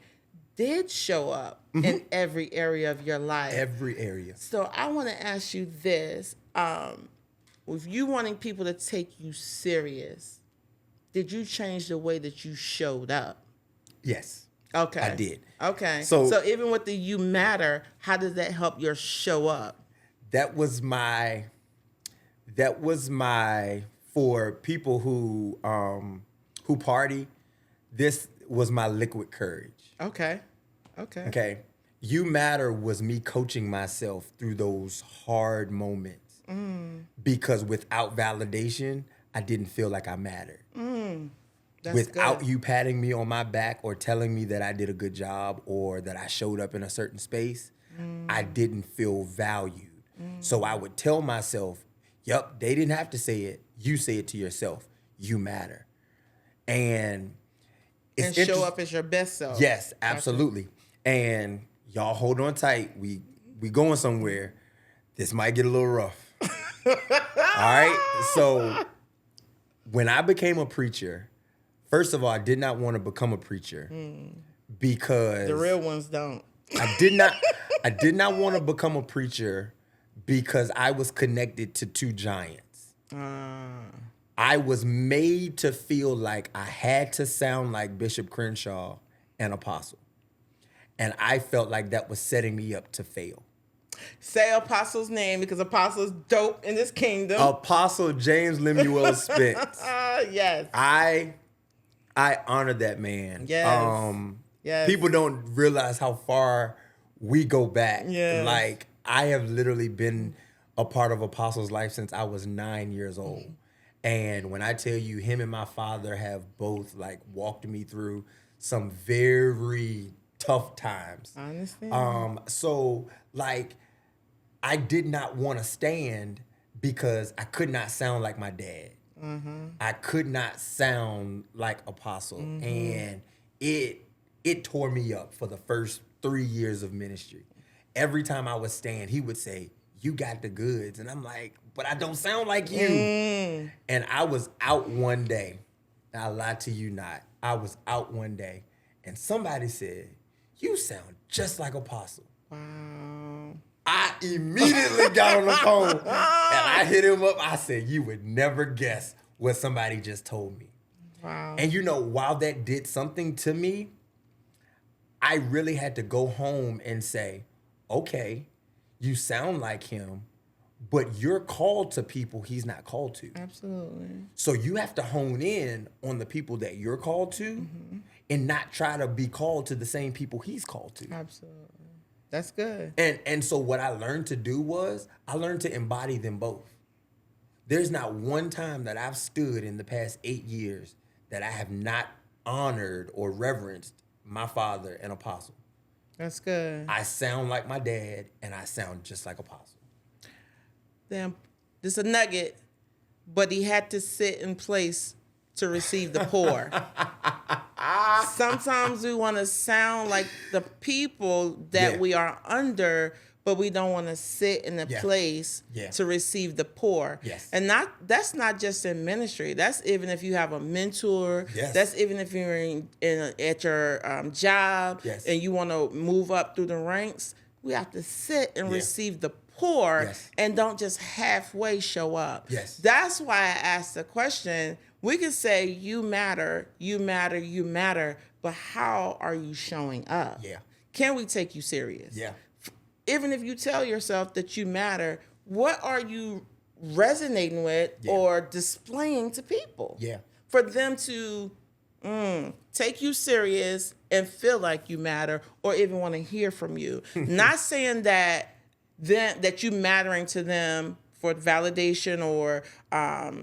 Speaker 1: did show up in every area of your life.
Speaker 2: Every area.
Speaker 1: So I want to ask you this. With you wanting people to take you serious, did you change the way that you showed up?
Speaker 2: Yes.
Speaker 1: Okay.
Speaker 2: I did.
Speaker 1: Okay.
Speaker 2: So
Speaker 1: even with the you matter, how does that help your show up?
Speaker 2: that was my for people who party, this was my liquid courage.
Speaker 1: Okay.
Speaker 2: Okay. You matter was me coaching myself through those hard moments. Because without validation, I didn't feel like I mattered.
Speaker 1: That's
Speaker 2: Without
Speaker 1: good.
Speaker 2: you patting me on my back or telling me that I did a good job or that I showed up in a certain space, I didn't feel valued. So I would tell myself, yup, they didn't have to say it. You say it to yourself. You matter. And it's
Speaker 1: show up as your best self.
Speaker 2: Yes, absolutely. And y'all hold on tight. We going somewhere. This might get a little rough. All right. So when I became a preacher, first of all, I did not want to become a preacher because
Speaker 1: The real ones don't.
Speaker 2: I did not want to become a preacher because I was connected to two giants. I was made to feel like I had to sound like Bishop Crenshaw and Apostle. And I felt like that was setting me up to fail.
Speaker 1: Say Apostle's name because Apostle's dope in this kingdom.
Speaker 2: Apostle James Lemuel Spence.
Speaker 1: Yes.
Speaker 2: I honor that man.
Speaker 1: Yes. Yes.
Speaker 2: People don't realize how far we go back.
Speaker 1: Yes.
Speaker 2: Like, I have literally been a part of Apostle's life since I was 9 years old. And when I tell you, him and my father have both like walked me through some very tough times.
Speaker 1: I understand.
Speaker 2: So like, I did not want to stand because I could not sound like my dad. I could not sound like Apostle. And it tore me up for the first 3 years of ministry. Every time I would stand, he would say, "You got the goods." And I'm like, "But I don't sound like you." And I was out one day. I lie to you not. I was out one day and somebody said, "You sound just like Apostle."
Speaker 1: Wow.
Speaker 2: I immediately got on the phone and I hit him up. I said, "You would never guess what somebody just told me."
Speaker 1: Wow.
Speaker 2: And you know, while that did something to me, I really had to go home and say, okay, you sound like him, but you're called to people he's not called to.
Speaker 1: Absolutely.
Speaker 2: So you have to hone in on the people that you're called to and not try to be called to the same people he's called to.
Speaker 1: Absolutely. That's good.
Speaker 2: And so what I learned to do was I learned to embody them both. There's not one time that I've stood in the past 8 years that I have not honored or reverenced my father and Apostle.
Speaker 1: That's good.
Speaker 2: I sound like my dad and I sound just like Apostle.
Speaker 1: Damn, this is a nugget, but he had to sit in place to receive the poor. Sometimes we want to sound like the people that we are under, but we don't want to sit in the place to receive the poor.
Speaker 2: Yes.
Speaker 1: And that's not just in ministry. That's even if you have a mentor.
Speaker 2: Yes.
Speaker 1: That's even if you're at your job and you want to move up through the ranks. We have to sit and receive the poor and don't just halfway show up.
Speaker 2: Yes.
Speaker 1: That's why I asked the question. We can say you matter, you matter, you matter, but how are you showing up?
Speaker 2: Yeah.
Speaker 1: Can we take you serious?
Speaker 2: Yeah.
Speaker 1: Even if you tell yourself that you matter, what are you resonating with or displaying to people?
Speaker 2: Yeah.
Speaker 1: For them to take you serious and feel like you matter or even want to hear from you. Not saying that you mattering to them for validation or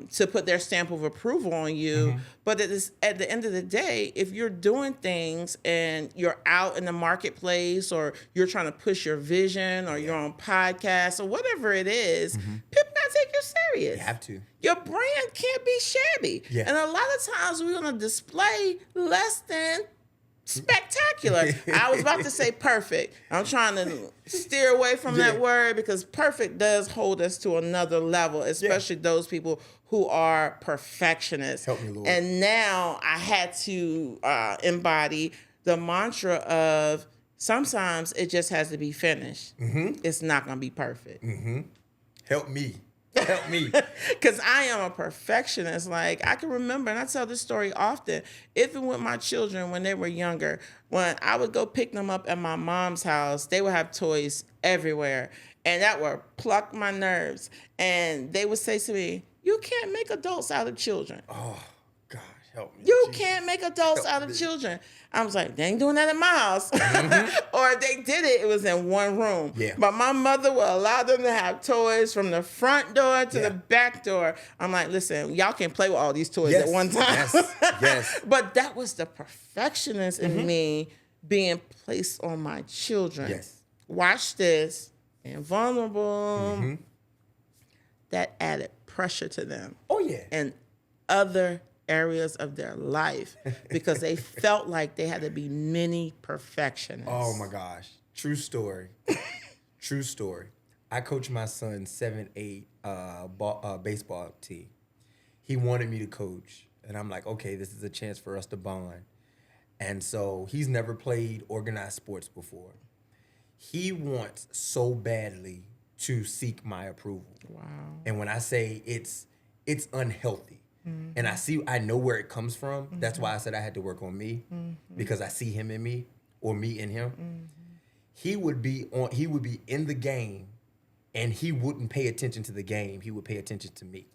Speaker 1: to put their stamp of approval on you. But at the end of the day, if you're doing things and you're out in the marketplace or you're trying to push your vision or you're on podcasts or whatever it is, people gotta take you serious.
Speaker 2: You have to.
Speaker 1: Your brand can't be shabby.
Speaker 2: Yeah.
Speaker 1: And a lot of times we're gonna display less than spectacular. I was about to say perfect. I'm trying to steer away from that word because perfect does hold us to another level, especially those people who are perfectionists.
Speaker 2: Help me, Lord.
Speaker 1: And now I had to embody the mantra of sometimes it just has to be finished. It's not going to be perfect.
Speaker 2: Help me. Help me.
Speaker 1: Because I am a perfectionist. Like, I can remember, and I tell this story often, even with my children when they were younger, when I would go pick them up at my mom's house, they would have toys everywhere. And that would pluck my nerves. And they would say to me, you can't make adults out of children.
Speaker 2: Oh, gosh, help me.
Speaker 1: You
Speaker 2: Jesus.
Speaker 1: can't make adults
Speaker 2: Help
Speaker 1: out of
Speaker 2: me.
Speaker 1: children. I was like, they ain't doing that in my house. Or if they did it, it was in one room.
Speaker 2: Yeah.
Speaker 1: But my mother would allow them to have toys from the front door to
Speaker 2: Yeah.
Speaker 1: the back door. I'm like, listen, y'all can play with all these toys
Speaker 2: Yes,
Speaker 1: at one time.
Speaker 2: yes, yes.
Speaker 1: But that was the perfectionist in me being placed on my children.
Speaker 2: Yes.
Speaker 1: Watch this. And vulnerable. That added pressure to them.
Speaker 2: Oh, yeah.
Speaker 1: And other areas of their life because they felt like they had to be mini perfectionists.
Speaker 2: Oh, my gosh. True story. True story. I coached my son's 7-8 baseball team. He wanted me to coach. And I'm like, okay, this is a chance for us to bond. And so he's never played organized sports before. He wants so badly to seek my approval.
Speaker 1: Wow.
Speaker 2: And when I say it's unhealthy, and I know where it comes from. That's why I said I had to work on me because I see him in me or me in him. He would be in the game, and he wouldn't pay attention to the game. He would pay attention to me.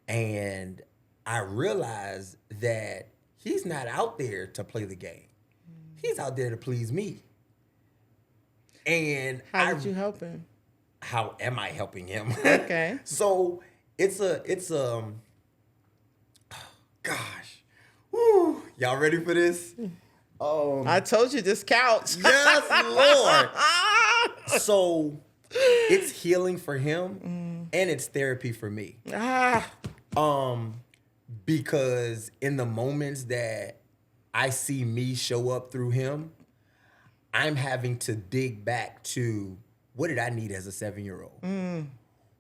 Speaker 2: And I realized that he's not out there to play the game. He's out there to please me. And
Speaker 1: How did you help him?
Speaker 2: How am I helping him?
Speaker 1: Okay.
Speaker 2: So it's gosh. Woo. Y'all ready for this?
Speaker 1: I told you this couch.
Speaker 2: Yes, Lord. So it's healing for him and it's therapy for me. Because in the moments that I see me show up through him, I'm having to dig back to what did I need as a 7-year-old?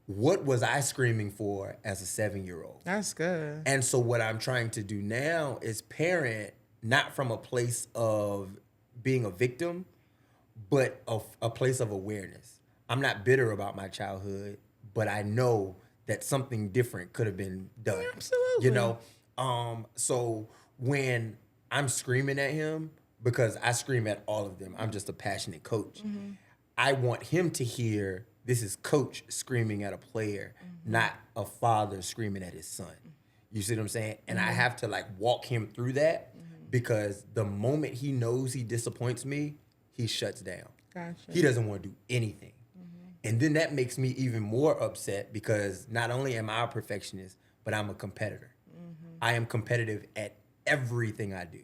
Speaker 2: What was I screaming for as a 7-year-old?
Speaker 1: That's good.
Speaker 2: And so what I'm trying to do now is parent not from a place of being a victim, but a place of awareness. I'm not bitter about my childhood, but I know that something different could have been done.
Speaker 1: Absolutely.
Speaker 2: You know? So when I'm screaming at him, because I scream at all of them, I'm just a passionate coach. I want him to hear this is coach screaming at a player, not a father screaming at his son. You see what I'm saying? And I have to like walk him through that because the moment he knows he disappoints me, he shuts down.
Speaker 1: Gotcha.
Speaker 2: He doesn't want to do anything. And then that makes me even more upset because not only am I a perfectionist, but I'm a competitor. I am competitive at everything I do.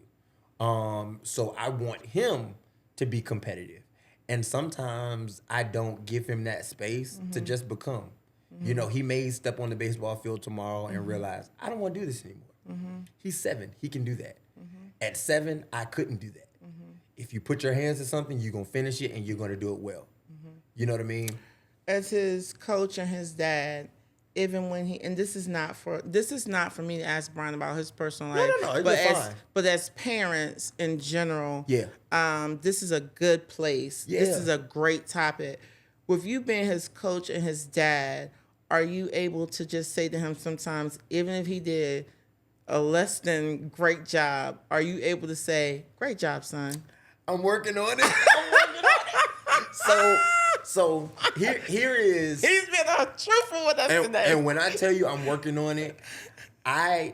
Speaker 2: So I want him to be competitive. And sometimes I don't give him that space to just become. You know, he may step on the baseball field tomorrow and realize, I don't want to do this anymore. He's 7. He can do that. At 7, I couldn't do that. If you put your hands to something, you're going to finish it and you're going to do it well. You know what I mean?
Speaker 1: As his coach and his dad, even when he, and this is not for me to ask Brian about his personal life.
Speaker 2: No,
Speaker 1: but
Speaker 2: it's
Speaker 1: as
Speaker 2: fine.
Speaker 1: but as parents in general,
Speaker 2: Yeah.
Speaker 1: This is a good place.
Speaker 2: Yeah.
Speaker 1: This is a great topic. With you being his coach and his dad, are you able to just say to him sometimes, even if he did a less than great job, are you able to say, "Great job, son"?
Speaker 2: I'm working on it. So here is.
Speaker 1: He's been truthful with us today.
Speaker 2: And when I tell you I'm working on it, I'm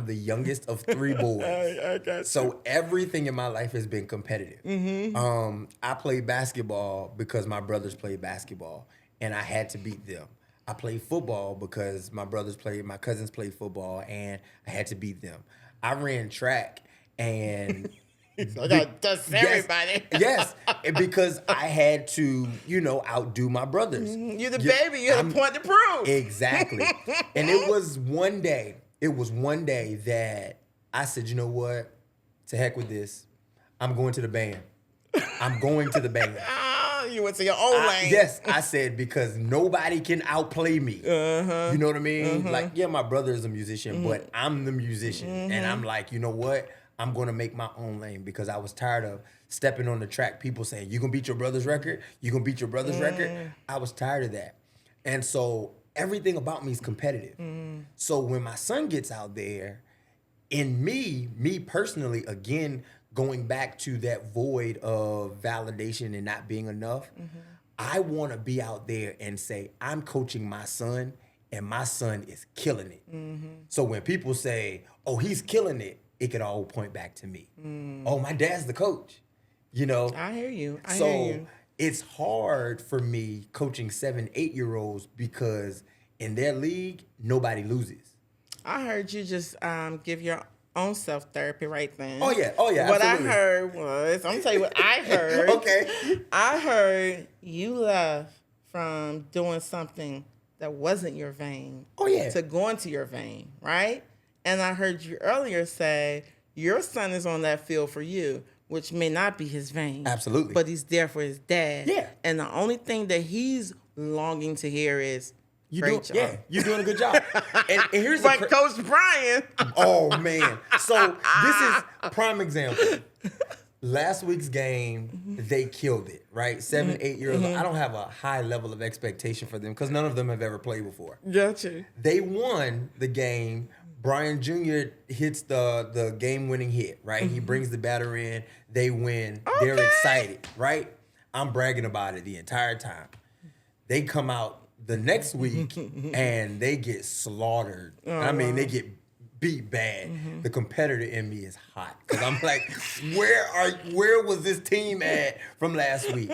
Speaker 2: the youngest of 3 boys.
Speaker 1: I got you.
Speaker 2: So everything in my life has been competitive. I played basketball because my brothers played basketball, and I had to beat them. I played football because my cousins played football, and I had to beat them. I ran track, and
Speaker 1: I got dust everybody.
Speaker 2: yes, because I had to, outdo my brothers.
Speaker 1: You're the baby. You have a point to prove.
Speaker 2: Exactly. And it was one day that I said, you know what? To heck with this. I'm going to the band.
Speaker 1: You went to your own lane.
Speaker 2: Yes, I said, because nobody can outplay me. You know what I mean? Like, yeah, my brother is a musician, but I'm the musician. And I'm like, you know what? I'm going to make my own lane because I was tired of stepping on the track, people saying, you going to beat your brother's record? You going to beat your brother's record? I was tired of that. And so everything about me is competitive. So when my son gets out there, in me personally, again, going back to that void of validation and not being enough, I want to be out there and say, I'm coaching my son and my son is killing it. So when people say, oh, he's killing it, it could all point back to me. Oh, my dad's the coach, you know?
Speaker 1: I hear you. I
Speaker 2: So
Speaker 1: hear you.
Speaker 2: it's hard for me coaching 7, 8-year-olds because in their league, nobody loses.
Speaker 1: I heard you just give your own self therapy right then.
Speaker 2: Oh yeah,
Speaker 1: What
Speaker 2: absolutely.
Speaker 1: I heard was, I'm gonna tell you what I heard.
Speaker 2: Okay.
Speaker 1: I heard you left from doing something that wasn't your vein.
Speaker 2: Oh, yeah.
Speaker 1: To going to your vein, right? And I heard you earlier say your son is on that field for you, which may not be his vein.
Speaker 2: Absolutely.
Speaker 1: But he's there for his dad.
Speaker 2: Yeah.
Speaker 1: And the only thing that he's longing to hear is, great job.
Speaker 2: Yeah, you're doing a good job. And here's
Speaker 1: But Coach Brian.
Speaker 2: oh man. So this is a prime example. Last week's game, they killed it, right? 7, 8 years old. I don't have a high level of expectation for them because none of them have ever played before.
Speaker 1: Gotcha.
Speaker 2: They won the game. Brian Jr. hits the game-winning hit, right? He brings the batter in. They win.
Speaker 1: Okay.
Speaker 2: They're excited, right? I'm bragging about it the entire time. They come out the next week and they get slaughtered. I mean, they get beat bad. The competitor in me is hot because I'm like, where was this team at from last week?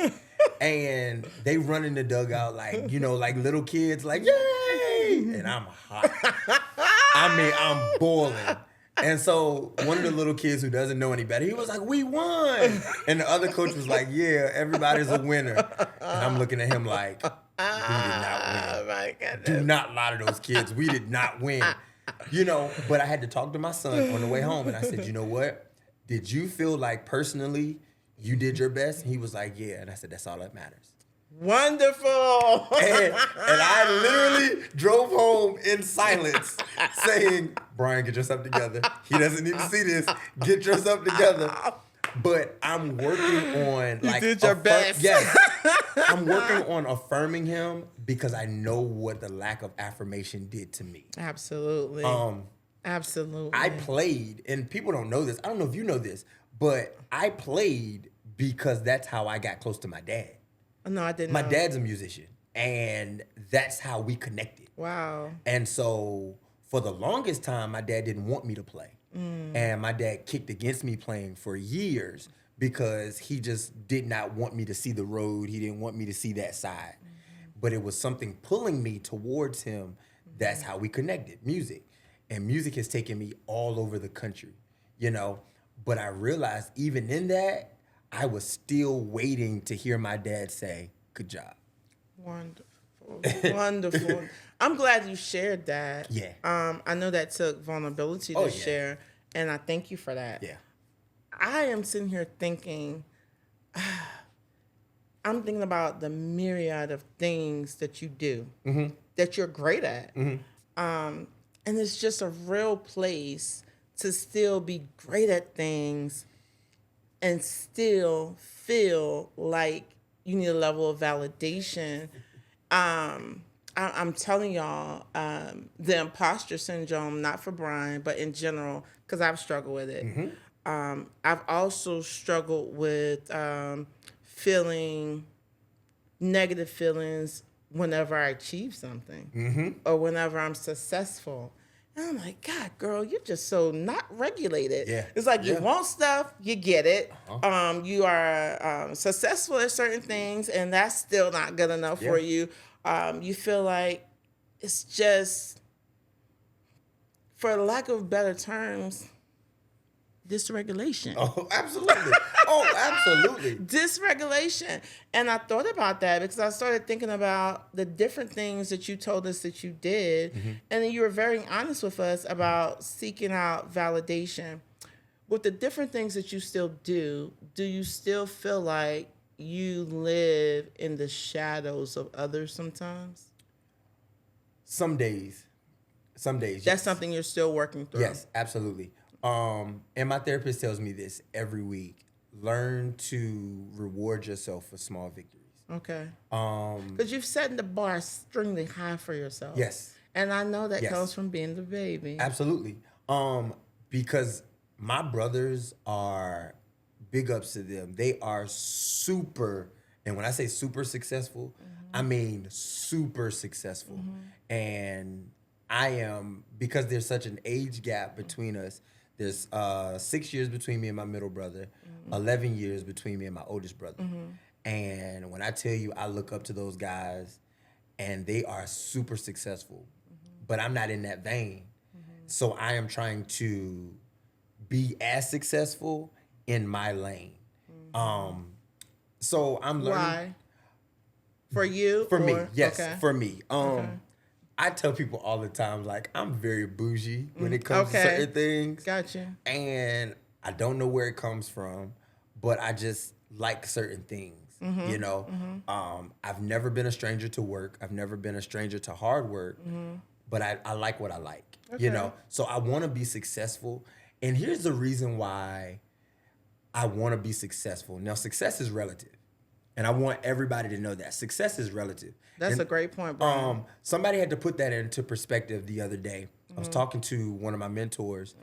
Speaker 2: And they run in the dugout like, you know, like little kids, like, yay! And I'm hot. I mean, I'm boiling. And so one of the little kids who doesn't know any better, he was like, we won. And the other coach was like, yeah, everybody's a winner. And I'm looking at him like, we did not win.
Speaker 1: Oh my goodness.
Speaker 2: Do not lie to those kids. We did not win. You know, but I had to talk to my son on the way home. And I said, you know what? Did you feel like personally you did your best? And he was like, yeah. And I said, that's all that matters.
Speaker 1: Wonderful.
Speaker 2: And I literally drove home in silence saying, Brian, get yourself together. He doesn't need to see this. Get yourself together. But I'm working on like
Speaker 1: did your best.
Speaker 2: Yes. I'm working on affirming him because I know what the lack of affirmation did to me.
Speaker 1: Absolutely. Absolutely.
Speaker 2: I played, and people don't know this. I don't know if you know this, but I played because that's how I got close to my dad.
Speaker 1: No, I didn't.
Speaker 2: My dad's a musician, and that's how we connected.
Speaker 1: Wow.
Speaker 2: And so for the longest time, my dad didn't want me to play. And my dad kicked against me playing for years because he just did not want me to see the road. He didn't want me to see that side. But it was something pulling me towards him. That's how we connected, music. And music has taken me all over the country, you know. But I realized even in that, I was still waiting to hear my dad say, good job.
Speaker 1: Wonderful. Wonderful. I'm glad you shared that.
Speaker 2: Yeah.
Speaker 1: I know that took vulnerability to share, and I thank you for that.
Speaker 2: Yeah.
Speaker 1: I am sitting here thinking, I'm thinking about the myriad of things that you do, that you're great at. And it's just a real place to still be great at things and still feel like you need a level of validation. I'm telling y'all, the imposter syndrome, not for Brian, but in general, because I've struggled with it. I've also struggled with feeling negative feelings whenever I achieve something or whenever I'm successful. And I'm like, God, girl, you're just so not regulated.
Speaker 2: Yeah.
Speaker 1: It's like you want stuff, you get it. You are successful at certain things, and that's still not good enough for you. You feel like it's just, for lack of better terms, dysregulation.
Speaker 2: Oh, absolutely.
Speaker 1: Dysregulation. And I thought about that because I started thinking about the different things that you told us that you did. And then you were very honest with us about seeking out validation. With the different things that you still do you still feel like you live in the shadows of others sometimes?
Speaker 2: Some days,
Speaker 1: That's
Speaker 2: yes.
Speaker 1: something you're still working through.
Speaker 2: Yes, absolutely. And my therapist tells me this every week. Learn to reward yourself for small victories.
Speaker 1: Okay. Because you've set the bar extremely high for yourself.
Speaker 2: Yes.
Speaker 1: And I know that comes from being the baby.
Speaker 2: Absolutely. Because my brothers are, big ups to them. They are super, and when I say super successful, I mean super successful. And I am, because there's such an age gap between us. There's 6 years between me and my middle brother, 11 years between me and my oldest brother. And when I tell you, I look up to those guys, and they are super successful, but I'm not in that vein. So I am trying to be as successful in my lane. So I'm learning.
Speaker 1: Why? For you?
Speaker 2: For me, yes,
Speaker 1: Okay.
Speaker 2: for me. I tell people all the time, like, I'm very bougie when it comes to certain things.
Speaker 1: Gotcha.
Speaker 2: And I don't know where it comes from, but I just like certain things. You know, I've never been a stranger to work. I've never been a stranger to hard work, but I like what I like, you know? So I want to be successful. And here's the reason why I want to be successful. Now, success is relative. And I want everybody to know that success is relative.
Speaker 1: That's a great point, Brian.
Speaker 2: Somebody had to put that into perspective the other day. I was talking to one of my mentors,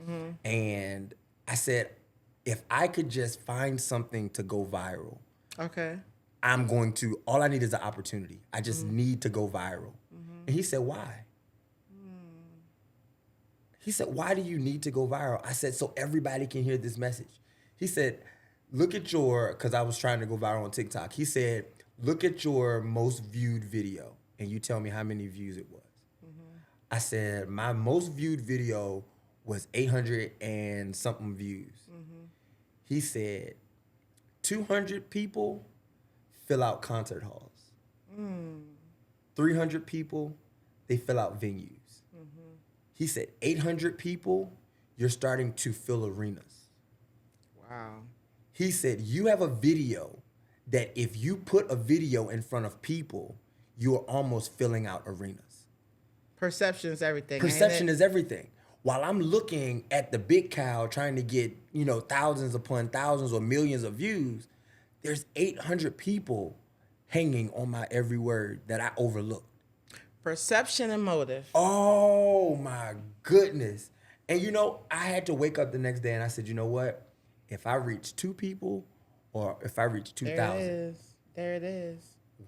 Speaker 2: and I said, if I could just find something to go viral,
Speaker 1: Okay.
Speaker 2: I'm going to, all I need is an opportunity. I just need to go viral. And he said, why? He said, why do you need to go viral? I said, so everybody can hear this message. He said, look at your, because I was trying to go viral on TikTok. He said, look at your most viewed video and you tell me how many views it was. I said, my most viewed video was 800 and something views. He said, 200 people fill out concert halls. 300 people, they fill out venues. He said, 800 people, you're starting to fill arenas.
Speaker 1: Wow.
Speaker 2: He said, you have a video that if you put a video in front of people, you are almost filling out arenas.
Speaker 1: Perception is everything.
Speaker 2: Perception is everything. While I'm looking at the big cow trying to get, you know, thousands upon thousands or millions of views, there's 800 people hanging on my every word that I overlooked.
Speaker 1: Perception and motive.
Speaker 2: Oh my goodness. And you know, I had to wake up the next day and I said, you know what? If I reach 2 people or if I reach 2,000.
Speaker 1: There it is.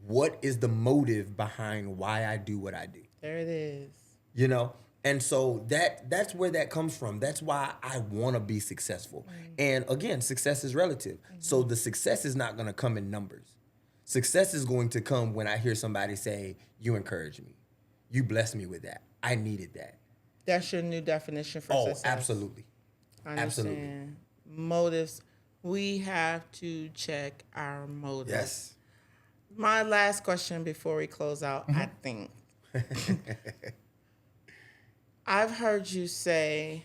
Speaker 2: What is the motive behind why I do what I do?
Speaker 1: There it is.
Speaker 2: You know? And so that's where that comes from. That's why I want to be successful. And again, success is relative. So the success is not going to come in numbers. Success is going to come when I hear somebody say, you encouraged me. You blessed me with that. I needed that.
Speaker 1: That's your new definition for success.
Speaker 2: Oh, absolutely.
Speaker 1: I understand.
Speaker 2: Absolutely.
Speaker 1: Motives. We have to check our motives.
Speaker 2: Yes.
Speaker 1: My last question before we close out, I think. I've heard you say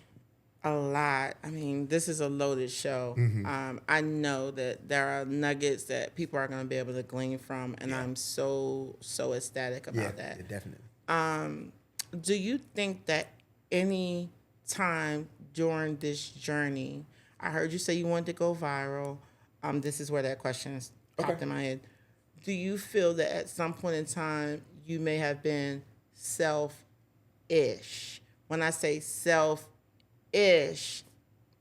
Speaker 1: a lot. I mean, this is a loaded show. I know that there are nuggets that people are going to be able to glean from, and I'm so ecstatic about that.
Speaker 2: Yeah, definitely.
Speaker 1: Do you think that any time during this journey, I heard you say you wanted to go viral. This is where that question is popped in my head. Do you feel that at some point in time you may have been selfish? When I say selfish,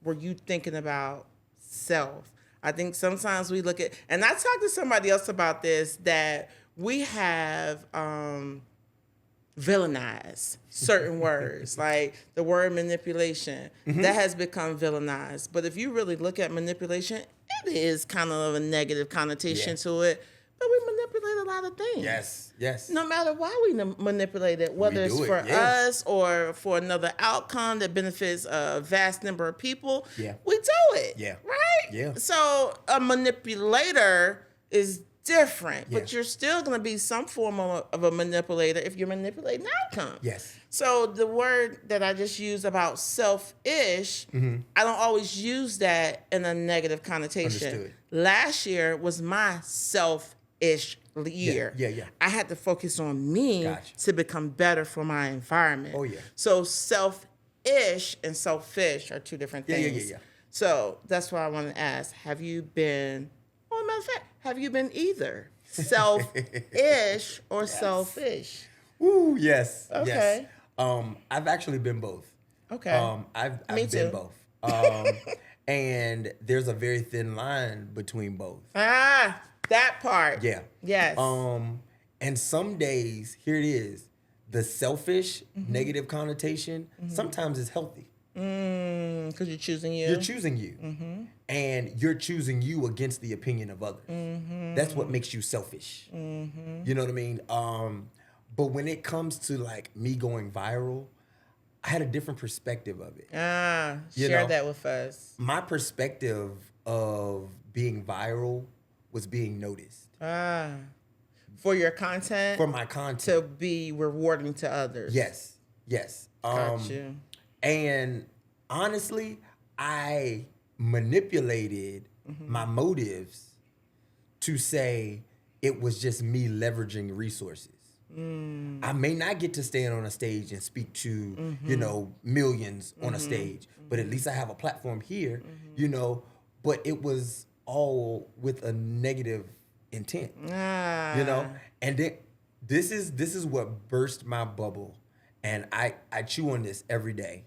Speaker 1: were you thinking about self? I think sometimes we look at, and I talked to somebody else about this, that we have villainized certain words, like the word manipulation. That has become villainized. But if you really look at manipulation, it is kind of a negative connotation to it. But we manipulate a lot of things.
Speaker 2: Yes.
Speaker 1: No matter why we manipulate it, whether it's for us or for another outcome that benefits a vast number of people, we do it. Right?
Speaker 2: Yeah.
Speaker 1: So a manipulator is different, but you're still going to be some form of a manipulator if you're manipulating outcome.
Speaker 2: Yes.
Speaker 1: So the word that I just used about selfish, I don't always use that in a negative connotation.
Speaker 2: Understood.
Speaker 1: Last year was my selfish year.
Speaker 2: Yeah.
Speaker 1: I had to focus on me to become better for my environment.
Speaker 2: Oh, yeah.
Speaker 1: So selfish and selfish are two different things.
Speaker 2: Yeah.
Speaker 1: So that's why I want to ask, have you been, well, matter of fact, have you been either? self-ish or selfish?
Speaker 2: Ooh, yes.
Speaker 1: Okay.
Speaker 2: Yes. I've actually been both.
Speaker 1: Okay.
Speaker 2: I've
Speaker 1: Me
Speaker 2: been
Speaker 1: too.
Speaker 2: both. And there's a very thin line between both.
Speaker 1: Ah, that part.
Speaker 2: Yeah.
Speaker 1: Yes.
Speaker 2: And some days, here it is, the selfish negative connotation sometimes is healthy.
Speaker 1: Because you're choosing you.
Speaker 2: You're choosing you. And you're choosing you against the opinion of others. That's what makes you selfish. You know what I mean? But when it comes to like me going viral, I had a different perspective of it.
Speaker 1: Share that with us.
Speaker 2: My perspective of being viral was being noticed.
Speaker 1: For your content?
Speaker 2: For my content.
Speaker 1: To be rewarding to others.
Speaker 2: Yes. Yes.
Speaker 1: Got you.
Speaker 2: And honestly, I manipulated my motives to say it was just me leveraging resources. I may not get to stand on a stage and speak to, millions on a stage, but at least I have a platform here, but it was all with a negative intent, and then this is what burst my bubble. And I chew on this every day.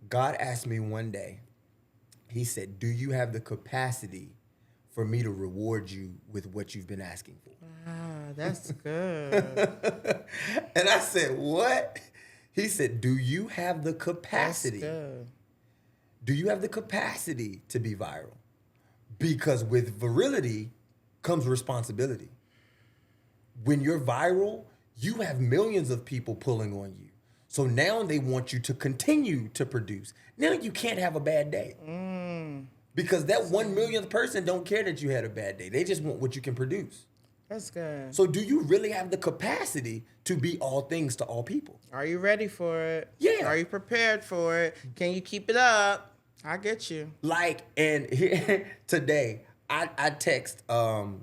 Speaker 2: God asked me one day, he said, do you have the capacity for me to reward you with what you've been asking for?
Speaker 1: That's good.
Speaker 2: And I said, what? He said, do you have the capacity?
Speaker 1: That's good.
Speaker 2: Do you have the capacity to be viral? Because with virility comes responsibility. When you're viral, you have millions of people pulling on you. So now they want you to continue to produce. Now you can't have a bad day. Because that 1 millionth person don't care that you had a bad day. They just want what you can produce.
Speaker 1: That's good.
Speaker 2: So do you really have the capacity to be all things to all people?
Speaker 1: Are you ready for it?
Speaker 2: Yeah.
Speaker 1: Are you prepared for it? Can you keep it up? I get you.
Speaker 2: And here, today, I text one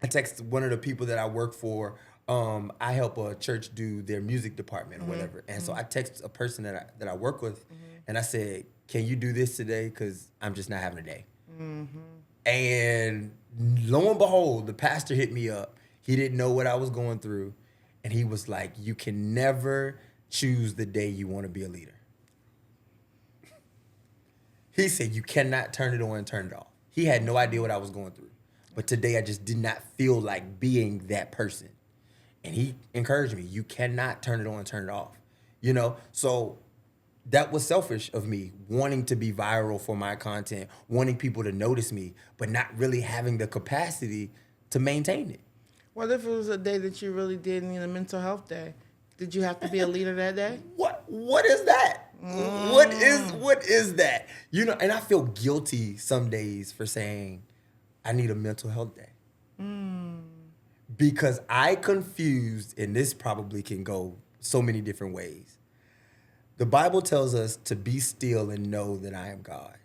Speaker 2: of the people that I work for. I help a church do their music department or whatever. And so I text a person that I work with, and I said, can you do this today? Because I'm just not having a day. And lo and behold, the pastor hit me up. He didn't know what I was going through. And he was like, you can never choose the day you want to be a leader. He said, you cannot turn it on and turn it off. He had no idea what I was going through. But today I just did not feel like being that person. And he encouraged me, you cannot turn it on and turn it off. So that was selfish of me, wanting to be viral for my content, wanting people to notice me, but not really having the capacity to maintain it.
Speaker 1: What if it was a day that you really did need a mental health day? Did you have to be a leader that day?
Speaker 2: What is that? What is that? And I feel guilty some days for saying I need a mental health day. Because I confused, and this probably can go so many different ways. The Bible tells us to be still and know that I am God.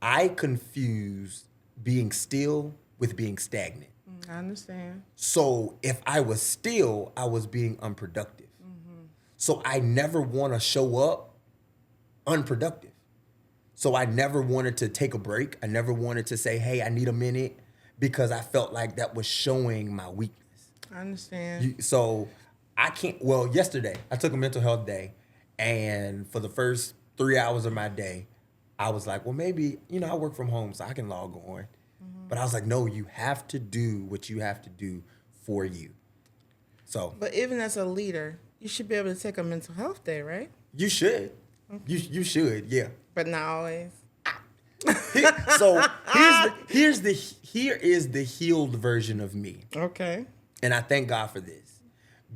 Speaker 2: I confused being still with being stagnant.
Speaker 1: I understand.
Speaker 2: So if I was still, I was being unproductive. So I never want to show up unproductive. So I never wanted to take a break. I never wanted to say, hey, I need a minute, because I felt like that was showing my weakness.
Speaker 1: I understand.
Speaker 2: So I can't, yesterday I took a mental health day, and for the first 3 hours of my day, I was like, well, maybe, I work from home, so I can log on. But I was like, no, you have to do what you have to do for you. So.
Speaker 1: But even as a leader, you should be able to take a mental health day, right?
Speaker 2: You should. Okay. You should, yeah.
Speaker 1: But not always.
Speaker 2: So here is the healed version of me.
Speaker 1: Okay.
Speaker 2: And I thank God for this,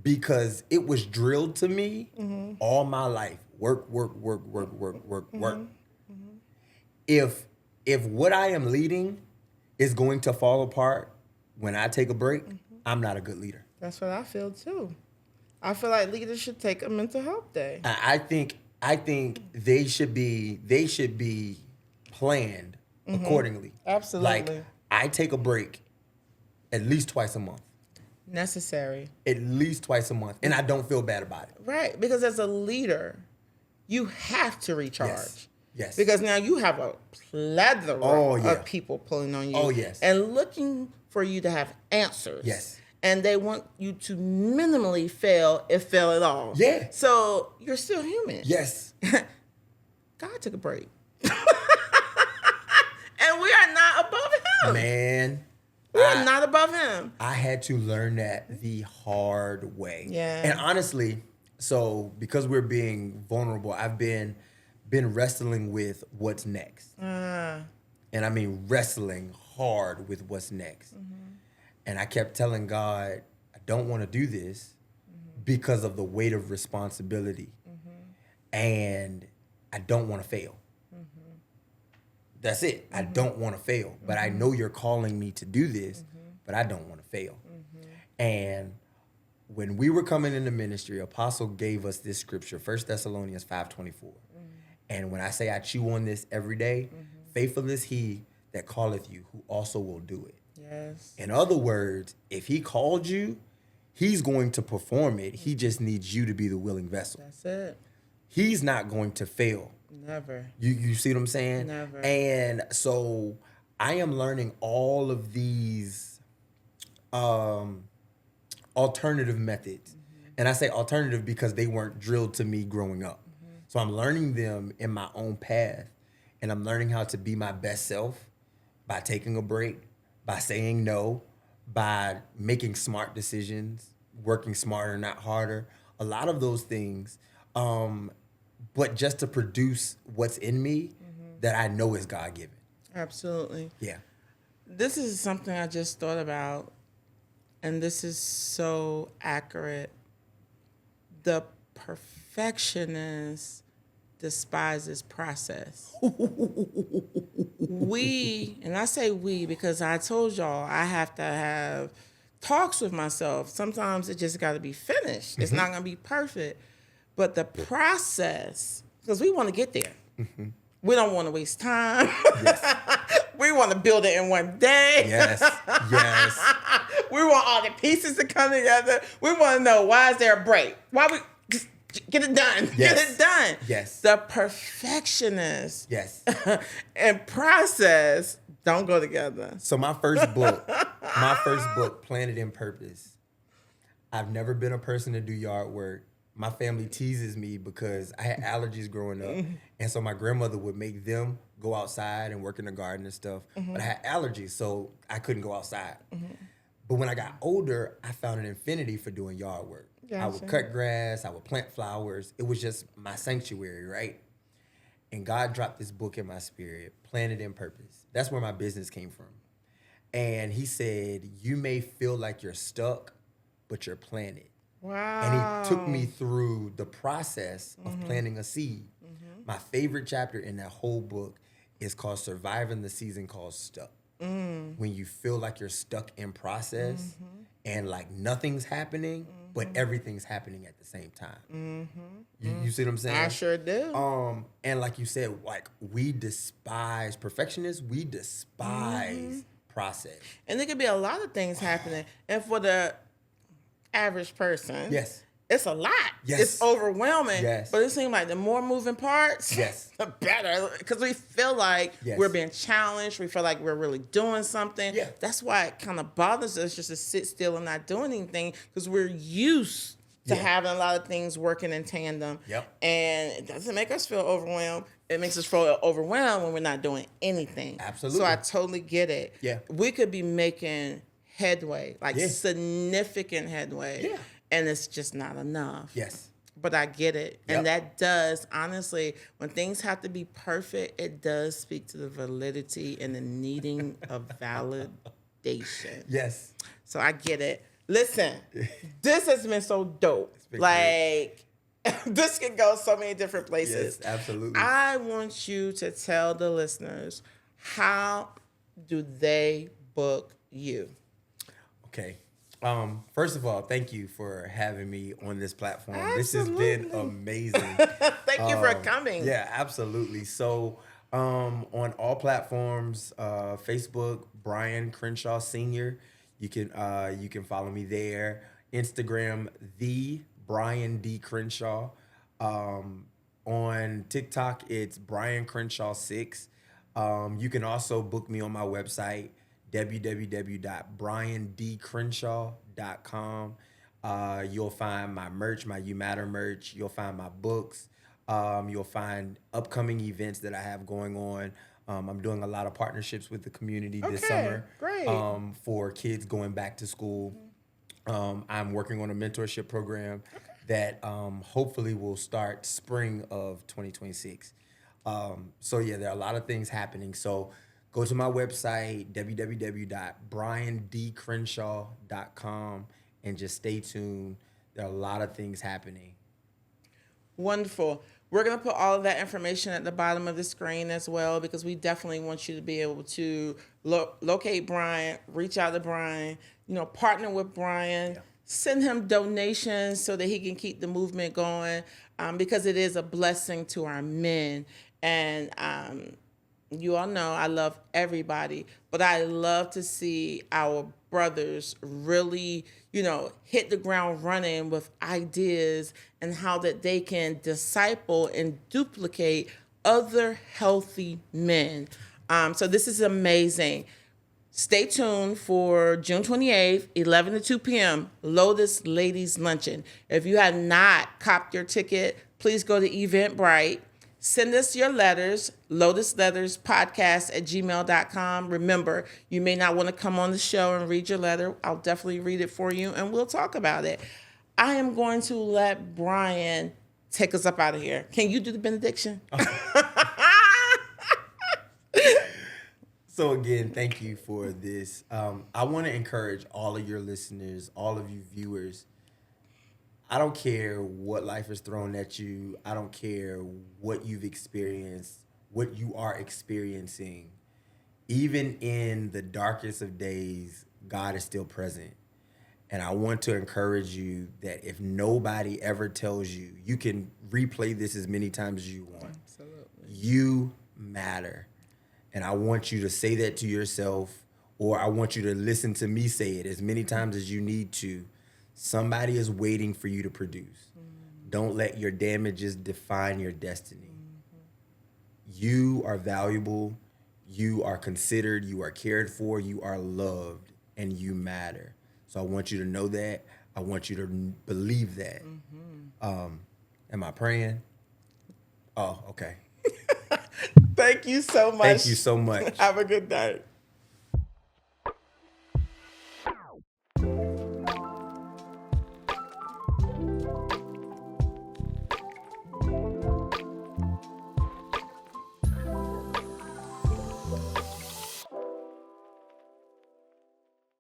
Speaker 2: because it was drilled to me all my life. Work. If what I am leading is going to fall apart when I take a break, I'm not a good leader.
Speaker 1: That's what I feel too. I feel like leaders should take a mental health day.
Speaker 2: I think they should be planned accordingly.
Speaker 1: Absolutely.
Speaker 2: Like, I take a break at least twice a month.
Speaker 1: Necessary.
Speaker 2: At least twice a month. And I don't feel bad about it.
Speaker 1: Right. Because as a leader, you have to recharge.
Speaker 2: Yes.
Speaker 1: Because now you have a plethora of people pulling on you.
Speaker 2: Oh, yes.
Speaker 1: And looking for you to have answers.
Speaker 2: Yes.
Speaker 1: And they want you to minimally fail, if fail at all.
Speaker 2: Yeah.
Speaker 1: So you're still human.
Speaker 2: Yes.
Speaker 1: God took a break. And we are not above him.
Speaker 2: Man.
Speaker 1: We are not above him.
Speaker 2: I had to learn that the hard way.
Speaker 1: Yeah.
Speaker 2: And honestly, so because we're being vulnerable, I've been wrestling with what's next. And I mean wrestling hard with what's next. And I kept telling God, I don't want to do this because of the weight of responsibility. And I don't want to fail. That's it. I don't want to fail. But I know you're calling me to do this, but I don't want to fail. And when we were coming into ministry, Apostle gave us this scripture, 1 Thessalonians 5:24. And when I say I chew on this every day, faithful is he that calleth you, who also will do it.
Speaker 1: Yes.
Speaker 2: In other words, if he called you, he's going to perform it. He just needs you to be the willing vessel.
Speaker 1: That's it.
Speaker 2: He's not going to fail.
Speaker 1: Never.
Speaker 2: You see what I'm saying?
Speaker 1: Never.
Speaker 2: And so I am learning all of these alternative methods. And I say alternative because they weren't drilled to me growing up. So I'm learning them in my own path. And I'm learning how to be my best self by taking a break, by saying no, by making smart decisions, working smarter, not harder. A lot of those things. But just to produce what's in me that I know is God-given.
Speaker 1: Absolutely.
Speaker 2: Yeah.
Speaker 1: This is something I just thought about, and this is so accurate. The perfectionist despises process. And I say we because I told y'all I have to have talks with myself. Sometimes it just got to be finished. It's not going to be perfect. But the process, because we want to get there. We don't want to waste time. Yes. We want to build it in one day.
Speaker 2: Yes. Yes.
Speaker 1: We want all the pieces to come together. We want to know, why is there a break? Why we just get it done?
Speaker 2: Yes.
Speaker 1: Get it done.
Speaker 2: Yes.
Speaker 1: The perfectionist
Speaker 2: Yes.
Speaker 1: and process don't go together.
Speaker 2: So my first book, Planted in Purpose. I've never been a person to do yard work. My family teases me because I had allergies growing up. And so my grandmother would make them go outside and work in the garden and stuff. But I had allergies, so I couldn't go outside. But when I got older, I found an affinity for doing yard work.
Speaker 1: Gotcha.
Speaker 2: I would cut grass, I would plant flowers. It was just my sanctuary, right? And God dropped this book in my spirit, Planted in Purpose. That's where my business came from. And he said, you may feel like you're stuck, but you're planted.
Speaker 1: Wow.
Speaker 2: And he took me through the process of planting a seed. My favorite chapter in that whole book is called Surviving the Season Called Stuck. When you feel like you're stuck in process and like nothing's happening, but everything's happening at the same time. You see what I'm saying?
Speaker 1: I sure do.
Speaker 2: And like you said, like we despise perfectionists. We despise process.
Speaker 1: And there could be a lot of things happening. And for the average person,
Speaker 2: Yes.
Speaker 1: it's a lot.
Speaker 2: Yes.
Speaker 1: It's overwhelming.
Speaker 2: Yes.
Speaker 1: But it seems like the more moving parts,
Speaker 2: Yes.
Speaker 1: the better. Because we feel like
Speaker 2: Yes.
Speaker 1: we're being challenged. We feel like we're really doing something.
Speaker 2: Yeah.
Speaker 1: That's why it kind of bothers us just to sit still and not do anything, because we're used to having a lot of things working in tandem.
Speaker 2: Yep.
Speaker 1: And it doesn't make us feel overwhelmed. It makes us feel overwhelmed when we're not doing anything.
Speaker 2: Absolutely.
Speaker 1: So I totally get it.
Speaker 2: Yeah.
Speaker 1: We could be making headway, like
Speaker 2: Yeah.
Speaker 1: significant headway.
Speaker 2: Yeah.
Speaker 1: And it's just not enough.
Speaker 2: Yes.
Speaker 1: But I get it.
Speaker 2: Yep.
Speaker 1: And that does, honestly, when things have to be perfect, it does speak to the validity and the needing of validation.
Speaker 2: Yes.
Speaker 1: So I get it. Listen, this has been so dope.
Speaker 2: been
Speaker 1: Like, this can go so many different places.
Speaker 2: Yes, absolutely.
Speaker 1: I want you to tell the listeners, how do they book you?
Speaker 2: Okay. First of all, thank you for having me on this platform. This has been amazing.
Speaker 1: Thank you for coming.
Speaker 2: Yeah, absolutely. So on all platforms, Facebook, Brian Crenshaw Sr. You can follow me there. Instagram, the Brian D. Crenshaw. On On TikTok, it's Brian Crenshaw 6. You can also book me on my website, www.briandcrenshaw.com. You'll find my merch, my You Matter merch. You'll find my books. You'll find upcoming events that I have going on. I'm doing a lot of partnerships with the community this summer.
Speaker 1: Great.
Speaker 2: For kids going back to school. I'm working on a mentorship program that hopefully will start spring of 2026. So yeah, there are a lot of things happening. So go to my website, www.briandcrenshaw.com, and just stay tuned. There are a lot of things happening.
Speaker 1: Wonderful. We're going to put all of that information at the bottom of the screen as well, because we definitely want you to be able to locate Brian, reach out to Brian, partner with Brian, send him donations so that he can keep the movement going, because it is a blessing to our men. And you all know I love everybody, but I love to see our brothers really, hit the ground running with ideas and how that they can disciple and duplicate other healthy men. So this is amazing. Stay tuned for June 28th, 11 to 2 p.m., Lotus Ladies Luncheon. If you have not copped your ticket, please go to Eventbrite. Send us your letters, lotusletterspodcast@gmail.com. Remember, you may not want to come on the show and read your letter. I'll definitely read it for you, and we'll talk about it. I am going to let Brian take us up out of here. Can you do the benediction?
Speaker 2: So again, thank you for this. I want to encourage all of your listeners, all of you viewers. I don't care what life has thrown at you. I don't care what you've experienced, what you are experiencing. Even in the darkest of days, God is still present. And I want to encourage you that if nobody ever tells you, you can replay this as many times as you want. Absolutely. You matter. And I want you to say that to yourself, or I want you to listen to me say it as many times as you need to. Somebody is waiting for you to produce. Mm-hmm. Don't let your damages define your destiny. Mm-hmm. You are valuable. You are considered. You are cared for. You are loved. And you matter. So I want you to know that. I want you to believe that. Mm-hmm. Am I praying? Oh, okay.
Speaker 1: Thank you so much.
Speaker 2: Thank you so much.
Speaker 1: Have a good night.